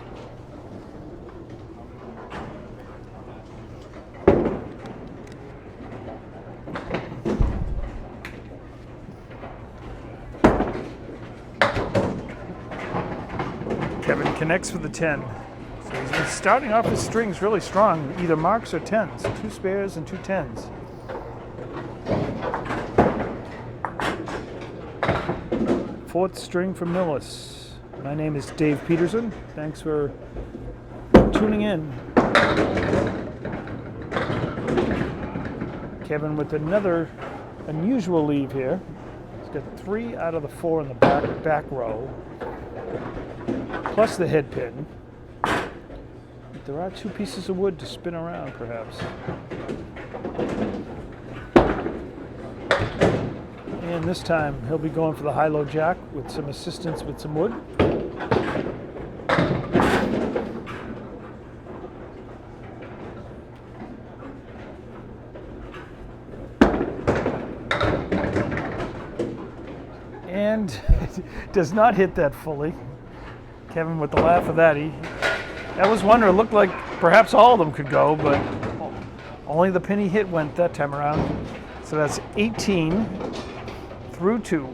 Kevin connects with the 10. So he's been starting off his strings really strong, either marks or 10s. 2 spares and 2 10s. Fourth string from Millis. My name is Dave Peterson. Thanks for tuning in. Kevin with another unusual leave here. He's got 3 out of the 4 in the back row, plus the head pin. But there are 2 pieces of wood to spin around, perhaps. And this time he'll be going for the high-low jack with some assistance with some wood. And does not hit that fully. Kevin with the laugh of that. That was one where it looked like perhaps all of them could go, but only the pin he hit went that time around. So that's 18 through 2.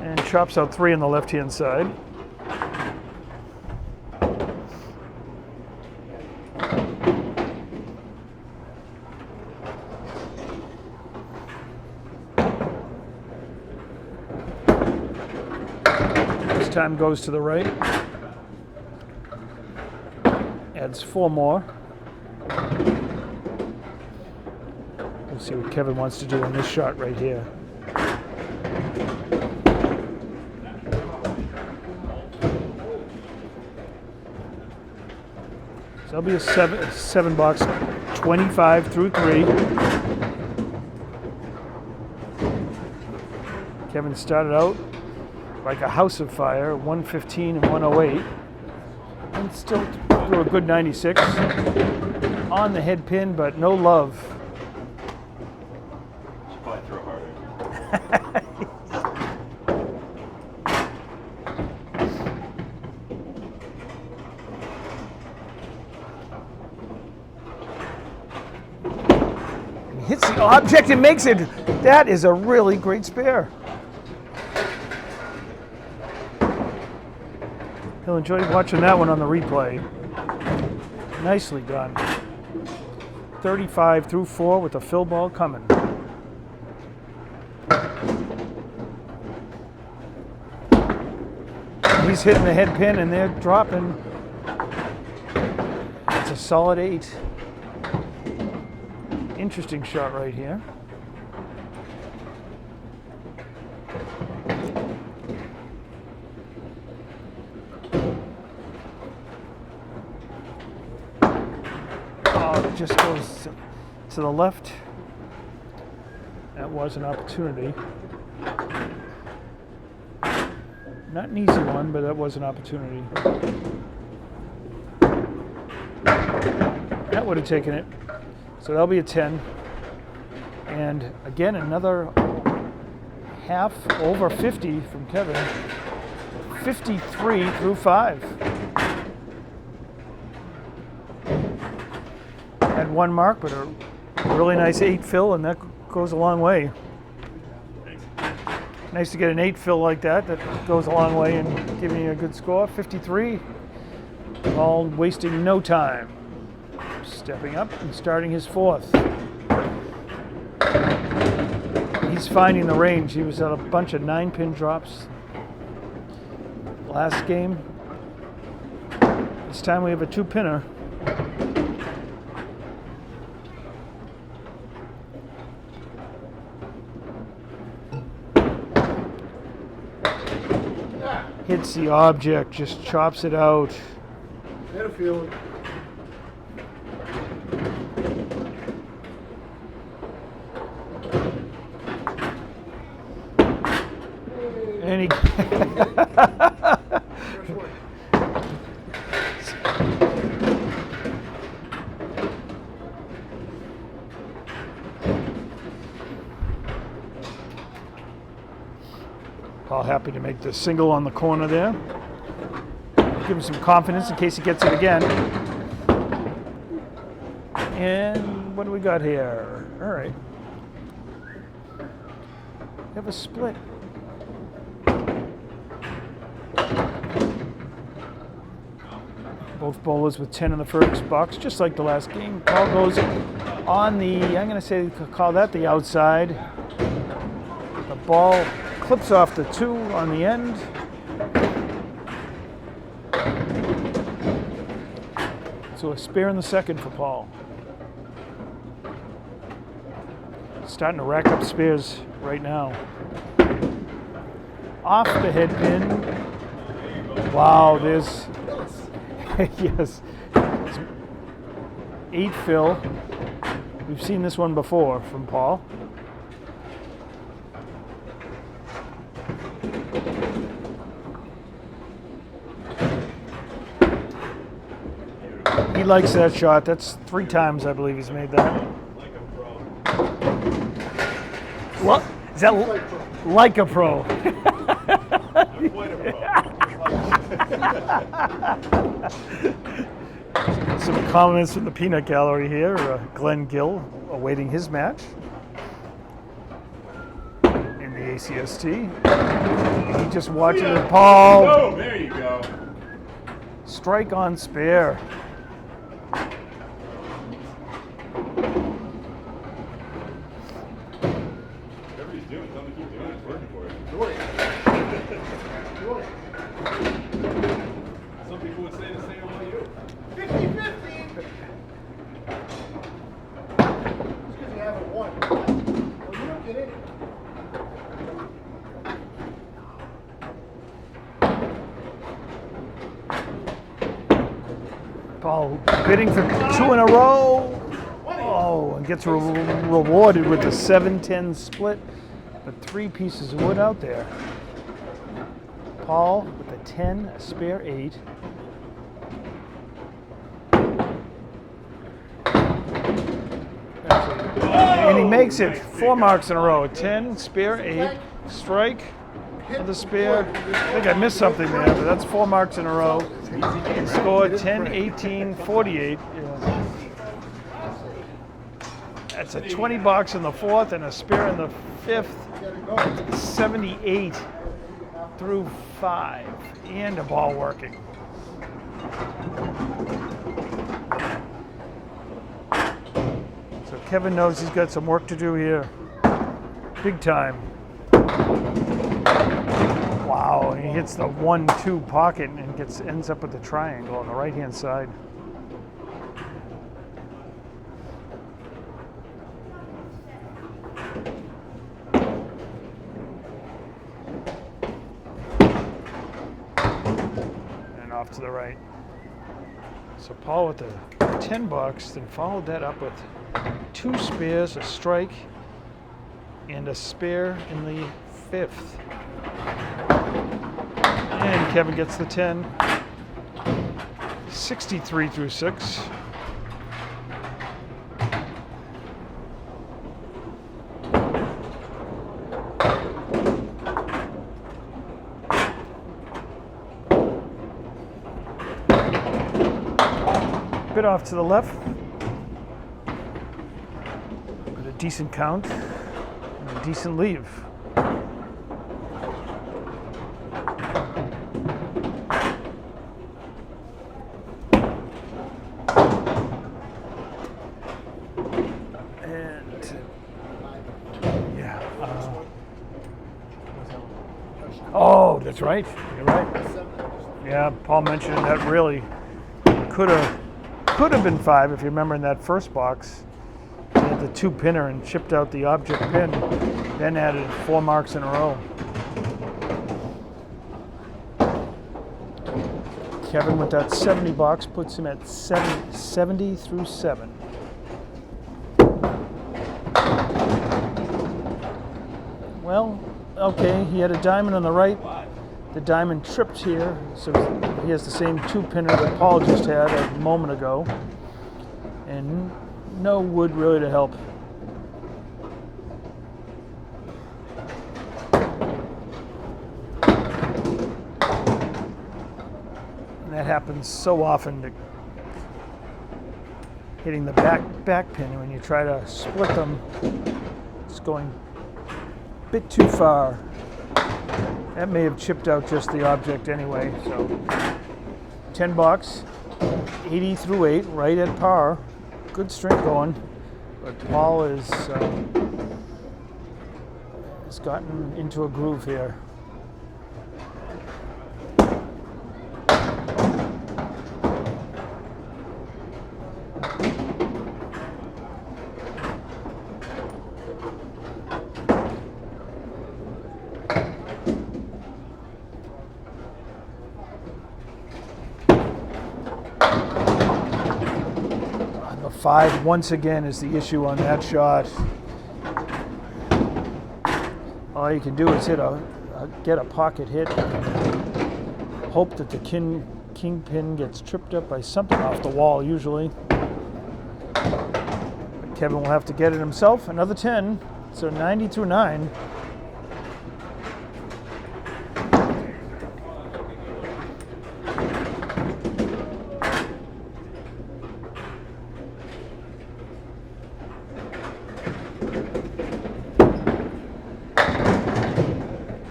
And chops out 3 on the left-hand side. This time goes to the right. Adds 4 more. We'll see what Kevin wants to do in this shot right here. So that'll be a 7 box, 25 through 3. Kevin started out like a house of fire, 115 and 108. And still threw a good 96 on the head pin, but no love. Should probably throw harder. hits the object and makes it. That is a really great spare. He'll enjoy watching that one on the replay. Nicely done. 35 through 4 with the fill ball coming. He's hitting the head pin and they're dropping. It's a solid 8. Interesting shot right here. Oh, it just goes to the left. That was an opportunity. Not an easy one, but that was an opportunity. That would have taken it. So that'll be a 10. And again, another half over 50 from Kevin. 53 through 5. Had one mark, but a really nice 8 fill, and that goes a long way. Nice to get an 8 fill like that. That goes a long way in giving you a good score. 53, all wasting no time. Stepping up and starting his 4th. He's finding the range. He was at a bunch of 9-pin drops last game. This time we have a 2-pinner. Hits the object, just chops it out. Had a feeling. And he Paul happy to make the single on the corner there. Give him some confidence in case he gets it again. And what do we got here? All right. We have a split. Both bowlers with 10 in the first box, just like the last game. Paul goes on the, I'm going to say, call that the outside. The ball clips off the 2 on the end. So a spare in the second for Paul. Starting to rack up spares right now. Off the head pin. Wow, there's yes, 8 fill. We've seen this one before from Paul. He likes that shot. That's 3 times I believe he's made that. What? Is that like a pro? Quite a pro. Some comments from the peanut gallery here. Glenn Gill awaiting his match in the ACST. He just watching it. Paul. Oh, there you go. Strike on spare. Whatever he's doing, tell him to keep doing it. It's working for him. Some people would say the same about you. 50-50. Just because you haven't won. Well, you don't get it. Paul bidding for 2 in a row. Oh, and gets rewarded with the 7-10 split. The 3 pieces of wood out there. Paul with a 10, a spare 8. And he makes it 4 marks in a row. 10, spare 8, strike, with the spare. I think I missed something there, but that's 4 marks in a row. And scored 10, 18, 48. Yeah. That's a 20 bucks in the fourth and a spare in the fifth. You gotta go. 78 through 5 and a ball working. So Kevin knows he's got some work to do here. Big time. Wow, and he hits the 1-2 pocket and ends up with the triangle on the right-hand side. And off to the right. So Paul with the 10 bucks, then followed that up with 2 spares, a strike, and a spare in the fifth. And Kevin gets the 10. 63 through 6. Bit off to the left. But a decent count and a decent leave. Oh, that's right. You're right. Yeah, Paul mentioned that really could have been 5 if you remember in that first box. He had the 2 pinner and chipped out the object pin, then added 4 marks in a row. Kevin with that 70 box puts him at 70 through 7. Well, okay, he had a diamond on the right. The diamond tripped here, so he has the same 2 pinner that Paul just had a moment ago. And no wood really to help. And that happens so often, to hitting the back pin when you try to split them. It's going a bit too far. That may have chipped out just the object anyway, so 10 bucks, 80 through 8, right at par. Good string going, but Paul has gotten into a groove here. The 5 once again is the issue on that shot. All you can do is get a pocket hit, hope that the king pin gets tripped up by something off the wall usually. But Kevin will have to get it himself. Another 10, so 90 through 9.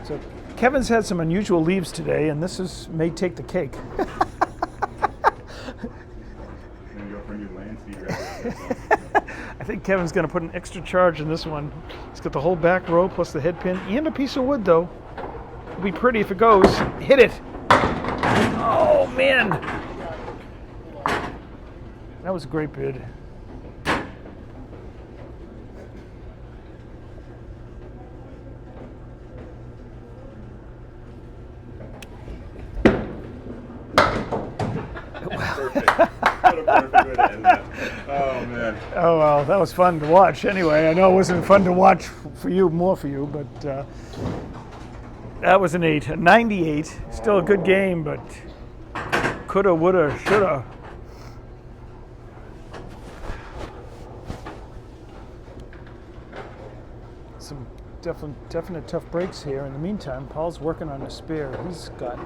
So Kevin's had some unusual leaves today, and this may take the cake. I'm gonna go for a new land speed record. I think Kevin's going to put an extra charge in this one. He's got the whole back row plus the head pin and a piece of wood, though. It'll be pretty if it goes. Hit it! Oh, man! That was a great bid. Perfect. What a perfect way to end that. Oh, man. Oh, well, that was fun to watch anyway. I know it wasn't fun to watch more for you, but that was an 8. A 98. Still a good game, but coulda, woulda, shoulda. Some definite tough breaks here. In the meantime, Paul's working on a spare. He's got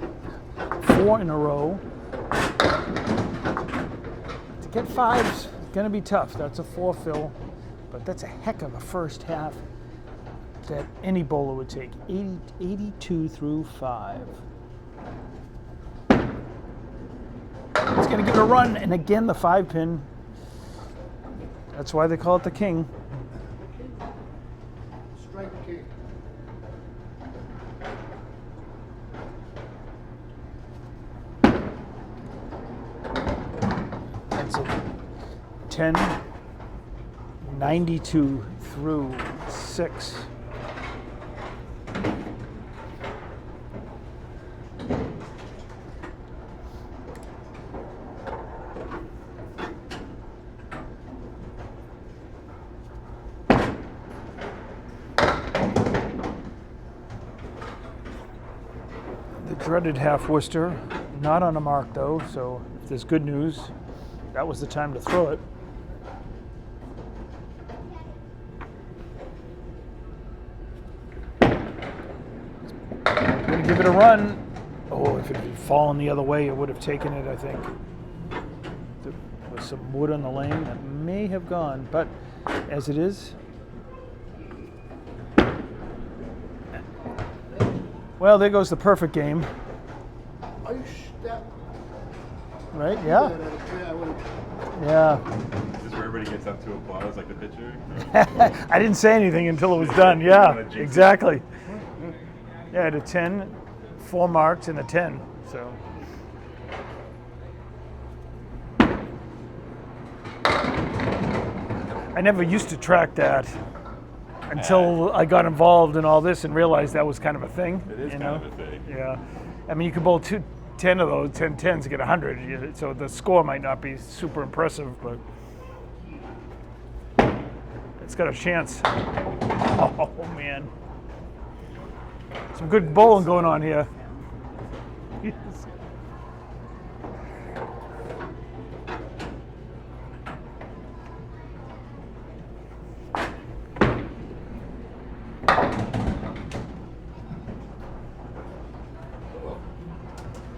4 in a row. To get 5's going to be tough. That's a 4 fill. but that's a heck of a first half that any bowler would take. 82 through 5. It's going to give it a run, and again the 5-pin. That's why they call it the king. Strike king. That's a 10, 92 through 6. The dreaded half Worcester, not on a mark though, so if there's good news, that was the time to throw it. Gonna give it a run. Oh, if it had fallen the other way, it would have taken it, I think. There was some wood on the lane that may have gone, but as it is, well, there goes the perfect game, Are you that? right? Yeah. Yeah, I would have. Yeah. Is this where everybody gets up to applause like the pitcher? I didn't say anything until it was done. Yeah, exactly. Yeah, I had a 10, 4 marks, and a 10. So. I never used to track that until I got involved in all this and realized that was kind of a thing. It is you kind know? of a thing. Yeah. I mean, you could bowl 10 of those, 10 10s to get 100. So the score might not be super impressive, but it's got a chance. Oh, man. Some good bowling going on here. Yes.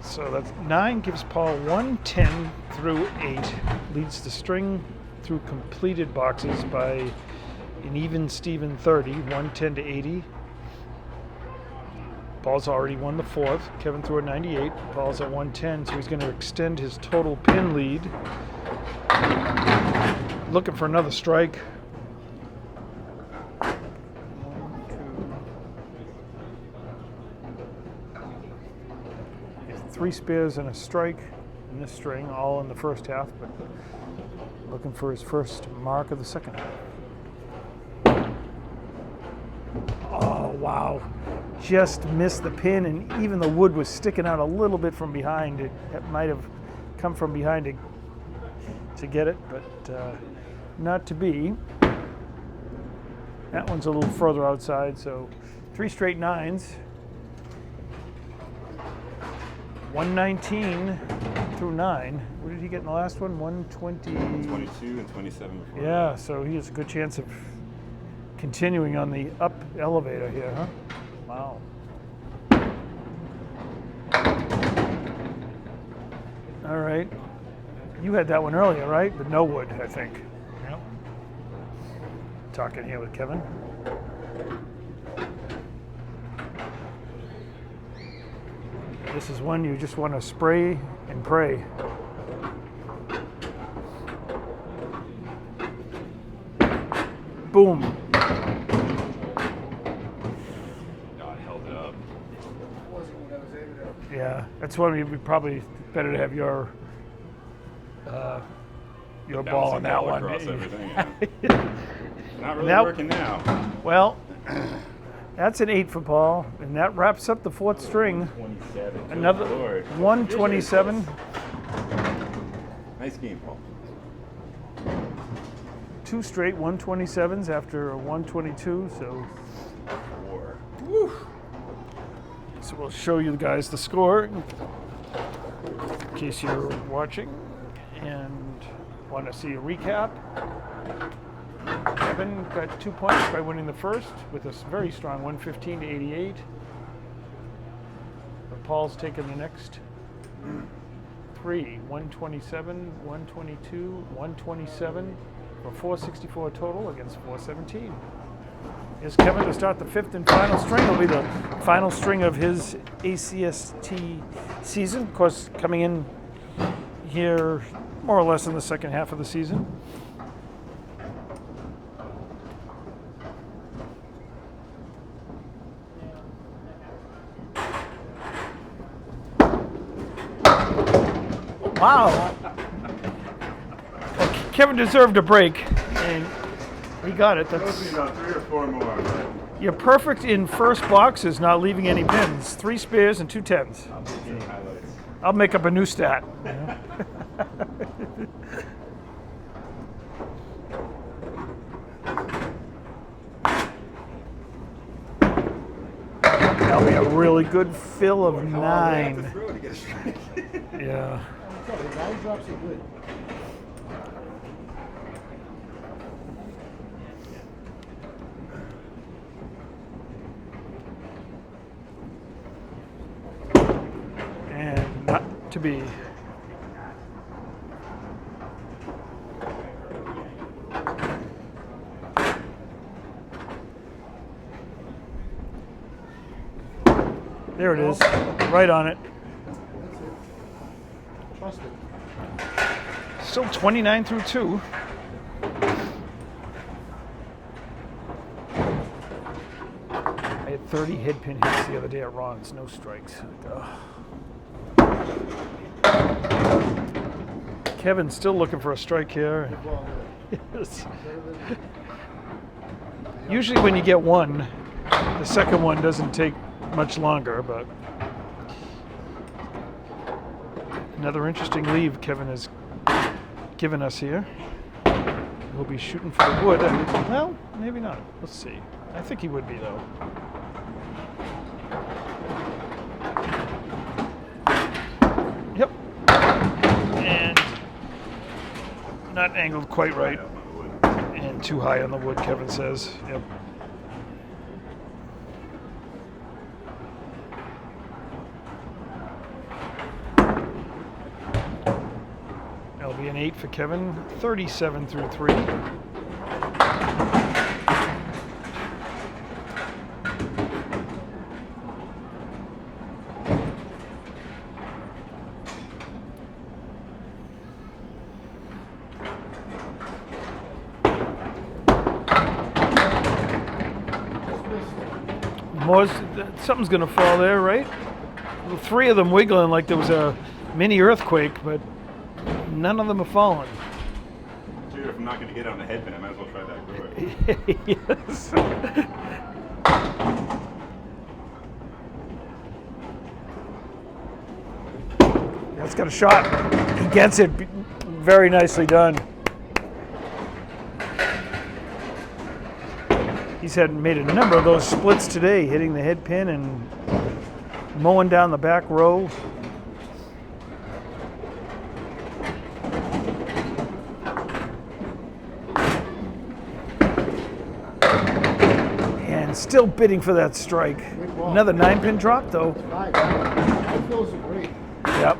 So that's 9 gives Paul 110 through 8, leads the string through completed boxes by an even Steven 30, 110 to 80. Paul's already won the 4th. Kevin threw a 98. Paul's at 110, so he's going to extend his total pin lead. Looking for another strike. 1, 2. He has 3 spares and a strike in this string, all in the first half, but looking for his first mark of the second half. Oh, wow. Just missed the pin, and even the wood was sticking out a little bit from behind. It might have come from behind to get it, but not to be. That one's a little further outside, so 3 straight 9s. 119 through 9. What did he get in the last one? 120. 22 and 27 before. Yeah, so he has a good chance of continuing on the up elevator here, huh? Wow. All right. You had that one earlier, right? But no wood, I think. Yep. Talking here with Kevin. This is one you just want to spray and pray. Boom. Yeah, that's why we probably better to have your ball on that one. Across everything, yeah. Not really working now. Well, that's an 8 for Paul, and that wraps up the 4th string. 27. Another 127. Nice game, Paul. 2 straight 127s after a 122. So. 4. Woo. So we'll show you guys the score in case you're watching and want to see a recap. Kevin got 2 points by winning the first with a very strong 115 to 88. But Paul's taken the next 3, 127, 122, 127, for 464 total against 417. Here's Kevin to start the fifth and final string. It'll be the final string of his ACST season. Of course, coming in here more or less in the second half of the season. Wow. Well, Kevin deserved a break, and he got it. That would be about 3 or 4 more. But You're perfect in first boxes, not leaving any pins. 3 spares and 2 tens. I'll take any highlights. I'll make up a new stat. That'll be a really good fill of 9. Throw to get a strike. Yeah. The 9 drops are good. And not to be. There it is, right on it. That's it. Trust it. Still 29 through 2. I had 30 head pin hits the other day at Ron's, no strikes. Kevin's still looking for a strike here. Well, Yes. Usually when you get one, the second one doesn't take much longer, but another interesting leave Kevin has given us here. He'll be shooting for the wood. Well, maybe not. Let's see. I think he would be, though. Yep. And not angled quite right. And too high on the wood, Kevin says. Yep. That'll be an 8 for Kevin. 37 through 3. Something's going to fall there, right? 3 of them wiggling like there was a mini earthquake, but none of them have fallen. Dude, if I'm not going to get on the headpin, I might as well try that good. Yes. That's got a shot. He gets it. Very nicely done. He's made a number of those splits today, hitting the head pin and mowing down the back row. And still bidding for that strike. Another 9-pin drop, though. 9. 9 fills are great. Yep.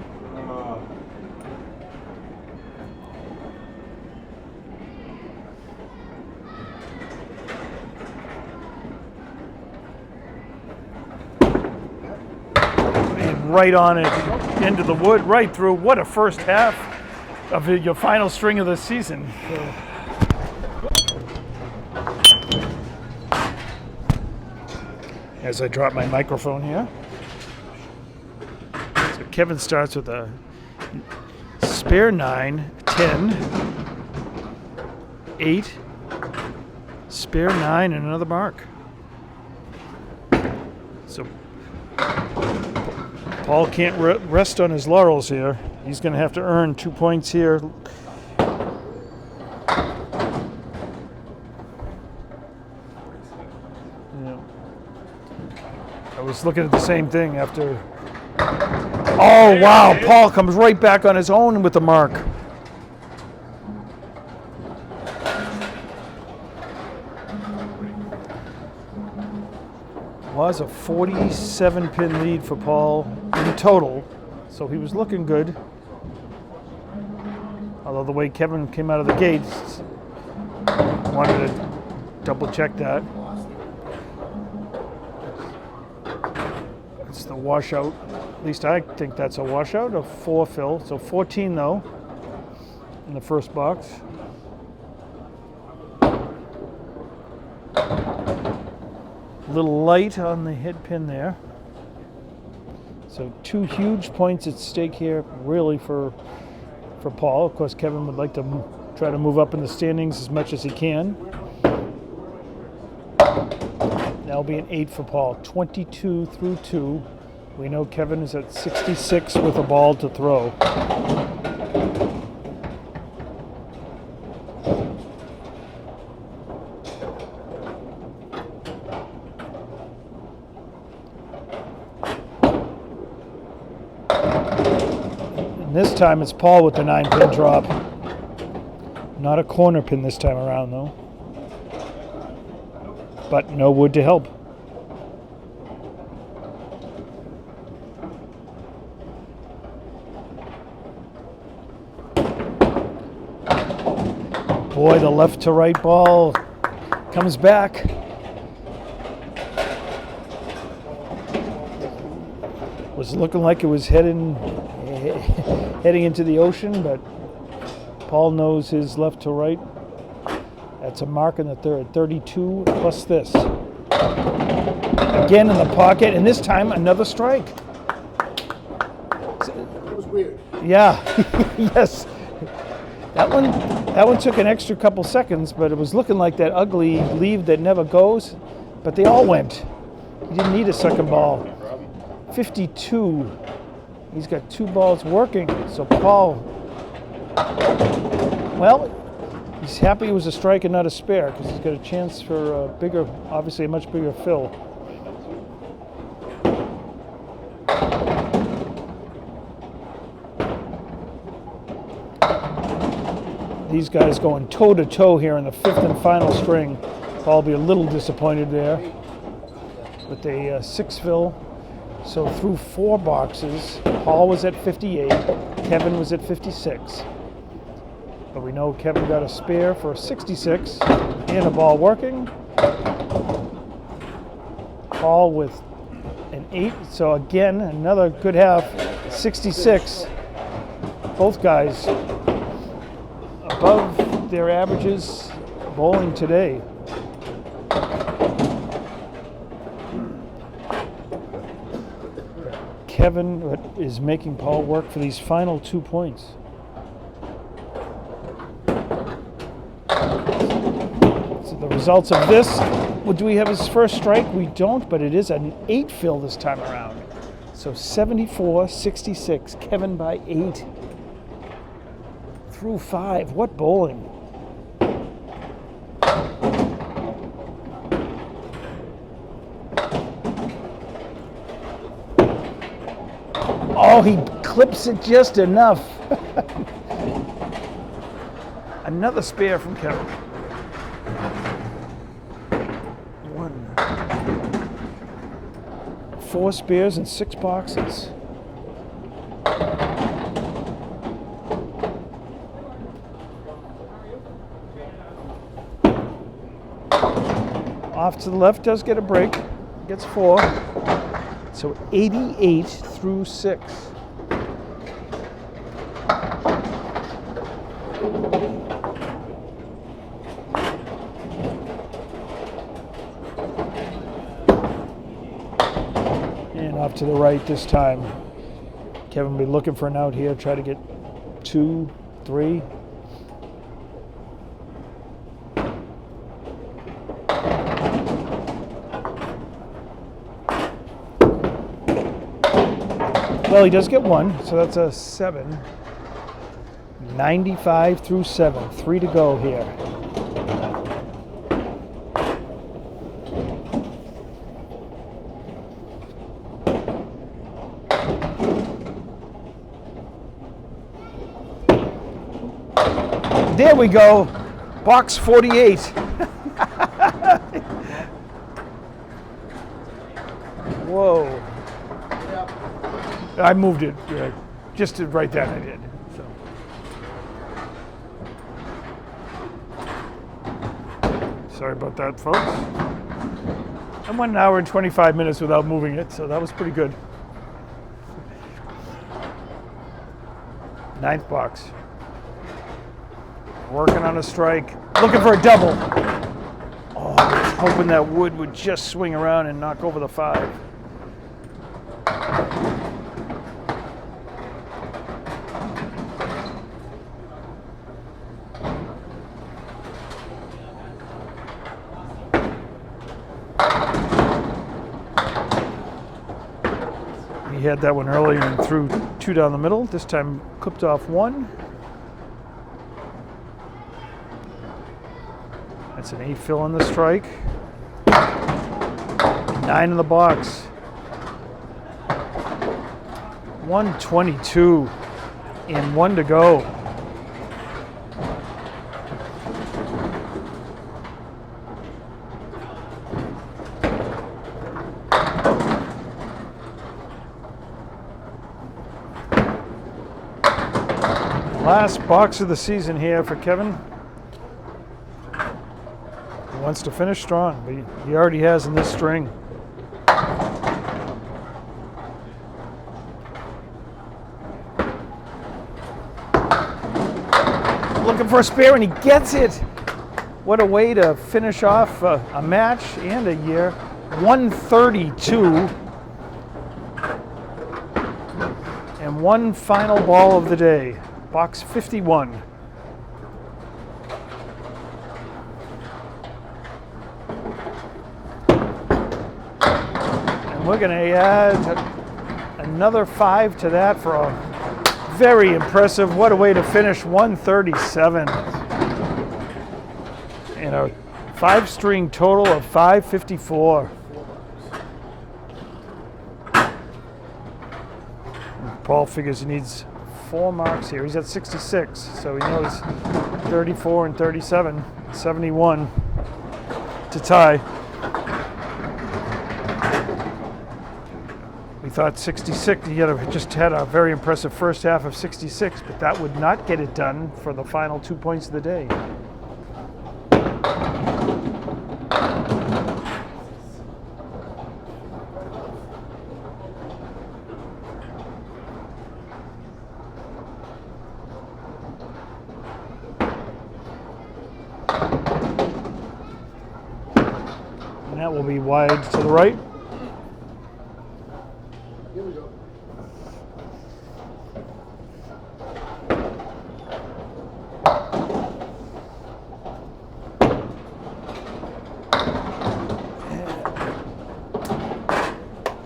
Right on it, into the wood, right through. What a first half of your final string of the season. As I drop my microphone here. So Kevin starts with a spare 9, 10, 8, spare 9, and another mark. So Paul can't rest on his laurels here. He's going to have to earn 2 points here. Yeah. I was looking at the same thing after. Oh, wow. Paul comes right back on his own with the mark. Was a 47-pin lead for Paul in total, so he was looking good. Although the way Kevin came out of the gates, wanted to double check that. It's the washout. At least I think that's a washout, a 4 fill. So 14 though in the first box. A little light on the head pin there. So 2 huge points at stake here, really, for Paul. Of course, Kevin would like to try to move up in the standings as much as he can. That'll be an 8 for Paul. 22 through 2. We know Kevin is at 66 with a ball to throw. This time it's Paul with the 9-pin drop. Not a corner pin this time around though. But no wood to help. Boy, the left to right ball comes back. Was looking like it was heading into the ocean, but Paul knows his left to right. That's a mark in the third. 32 plus this. Again in the pocket, and this time another strike. It was weird. Yeah, yes. That one took an extra couple seconds, but it was looking like that ugly leave that never goes. But they all went. He didn't need a second ball. 52. He's got 2 balls working. So Paul, well, he's happy it was a strike and not a spare because he's got a chance for a bigger, obviously a much bigger fill. These guys going toe to toe here in the 5th and final string. Paul will be a little disappointed there with a 6 fill. So through 4 boxes, Paul was at 58, Kevin was at 56. But we know Kevin got a spare for 66 and a ball working. Paul with an 8, so again, another good half, 66. Both guys above their averages bowling today. Kevin is making Paul work for these final 2 points. So the results of this, well, do we have his first strike? We don't, but it is an 8 fill this time around. So 74-66, Kevin by 8. Through 5, what bowling. Oh, he clips it just enough. Another spare from Kevin. 4 spares in 6 boxes. Off to the left, does get a break. Gets 4. So 88 through 6. And off to the right this time. Kevin will be looking for an out here, try to get 2, 3. Well, he does get 1, so that's a 7. 95 through 7. 3 to go here. There we go. Box 48. Whoa. I moved it just right then. I did. So. Sorry about that, folks. I went an hour and 25 minutes without moving it, so that was pretty good. Ninth box. Working on a strike. Looking for a double. Oh, I was hoping that wood would just swing around and knock over the 5. He had that one earlier and threw 2 down the middle. This time clipped off 1. That's an 8 fill on the strike. 9 in the box. 122 and 1 to go. Last box of the season here for Kevin. He wants to finish strong, but he already has in this string. Looking for a spare and he gets it. What a way to finish off a match and a year. 132. And one final ball of the day. Box 51. And we're going to add another 5 to that for a very impressive. What a way to finish 137. And a 5-string total of 554. Paul figures he needs 4 marks here. He's at 66, so he knows 34 and 37, 71 to tie. We thought 66, he just had a very impressive first half of 66, but that would not get it done for the final 2 points of the day. And that will be wide to the right. Here we go.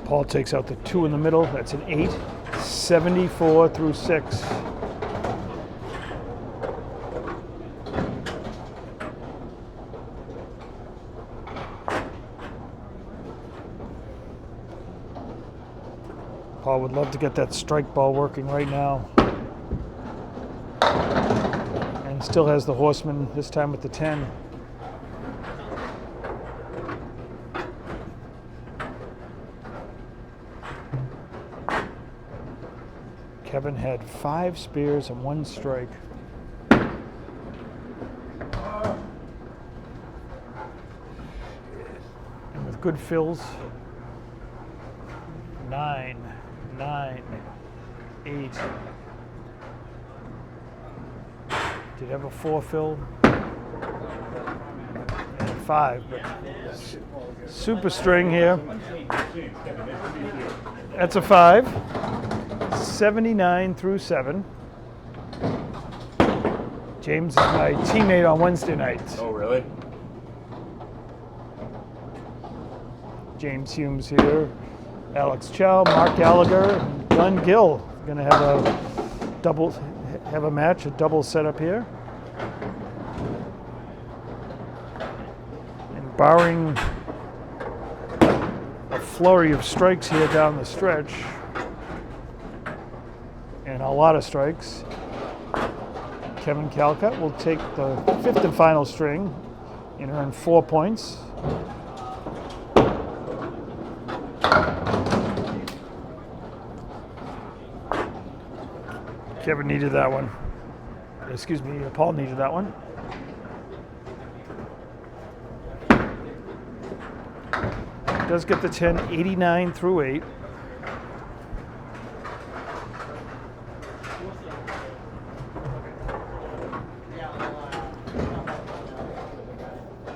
Paul takes out the 2 in the middle. That's an 8. 74 through 6. Paul would love to get that strike ball working right now. And still has the horseman, this time with the 10. Kevin had 5 spears and 1 strike. And with good fills, 9, 9, 8. Did have a 4 fill? And 5, but super string here. That's a 5. 79 through 7. James is my teammate on Wednesday nights. Oh, really? James Humes here, Alex Chow, Mark Gallagher, and Glenn Gill. Going to have a match, a double setup here. And barring a flurry of strikes here down the stretch, and a lot of strikes, Kevin Kalkut will take the 5th and final string and earn 4 points. Kevin needed that one. Excuse me, Paul needed that one. Does get the 10, 89 through 8.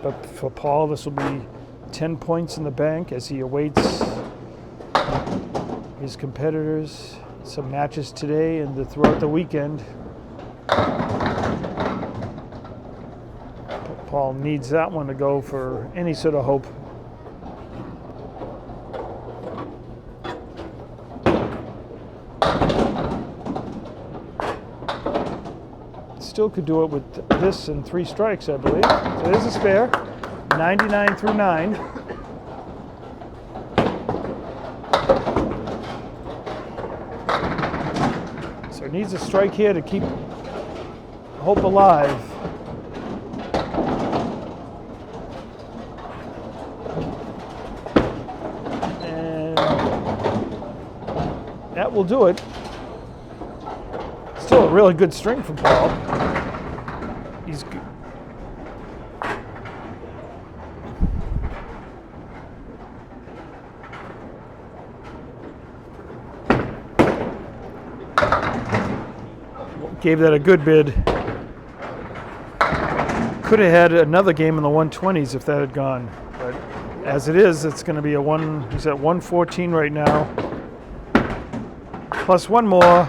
But for Paul, this will be 10 points in the bank as he awaits his competitors. Some matches today and throughout the weekend. Paul needs that one to go for any sort of hope. Still could do it with this and 3 strikes, I believe. So there's a spare. 99 through 9. So it needs a strike here to keep hope alive. And that will do it. Still a really good string from Paul. He's good. Gave that a good bid. Could have had another game in the 120s if that had gone. But as it is, it's going to be he's at 114 right now. Plus one more.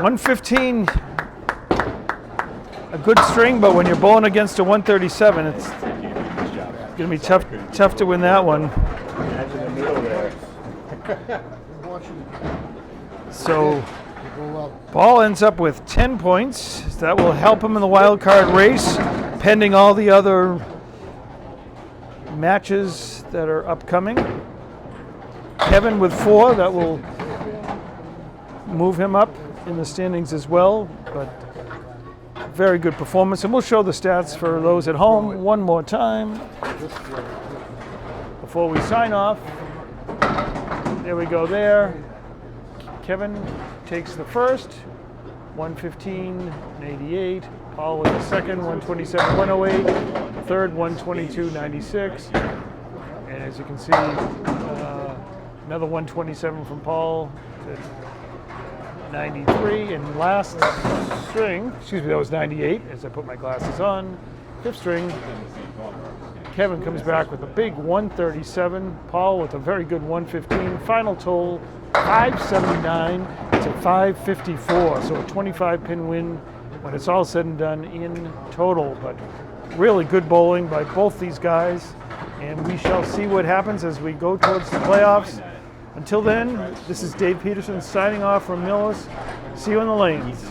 115. A good string, but when you're bowling against a 137, it's going to be tough to win that one. Imagine the middle there. So Paul ends up with 10 points. That will help him in the wild card race, pending all the other matches that are upcoming. Kevin with 4, that will move him up in the standings as well, but very good performance. And we'll show the stats for those at home one more time before we sign off. There we go there. Kevin takes the first, 115.88. Paul with the second, 127.108. Third, 122.96. And as you can see, another 127 from Paul to 93. And last string, that was 98 as I put my glasses on. Fifth string, Kevin comes back with a big 137. Paul with a very good 115. Final total, 579 to 554. So a 25-pin win when it's all said and done in total. But really good bowling by both these guys. And we shall see what happens as we go towards the playoffs. Until then, this is Dave Peterson signing off from Millis. See you in the lanes.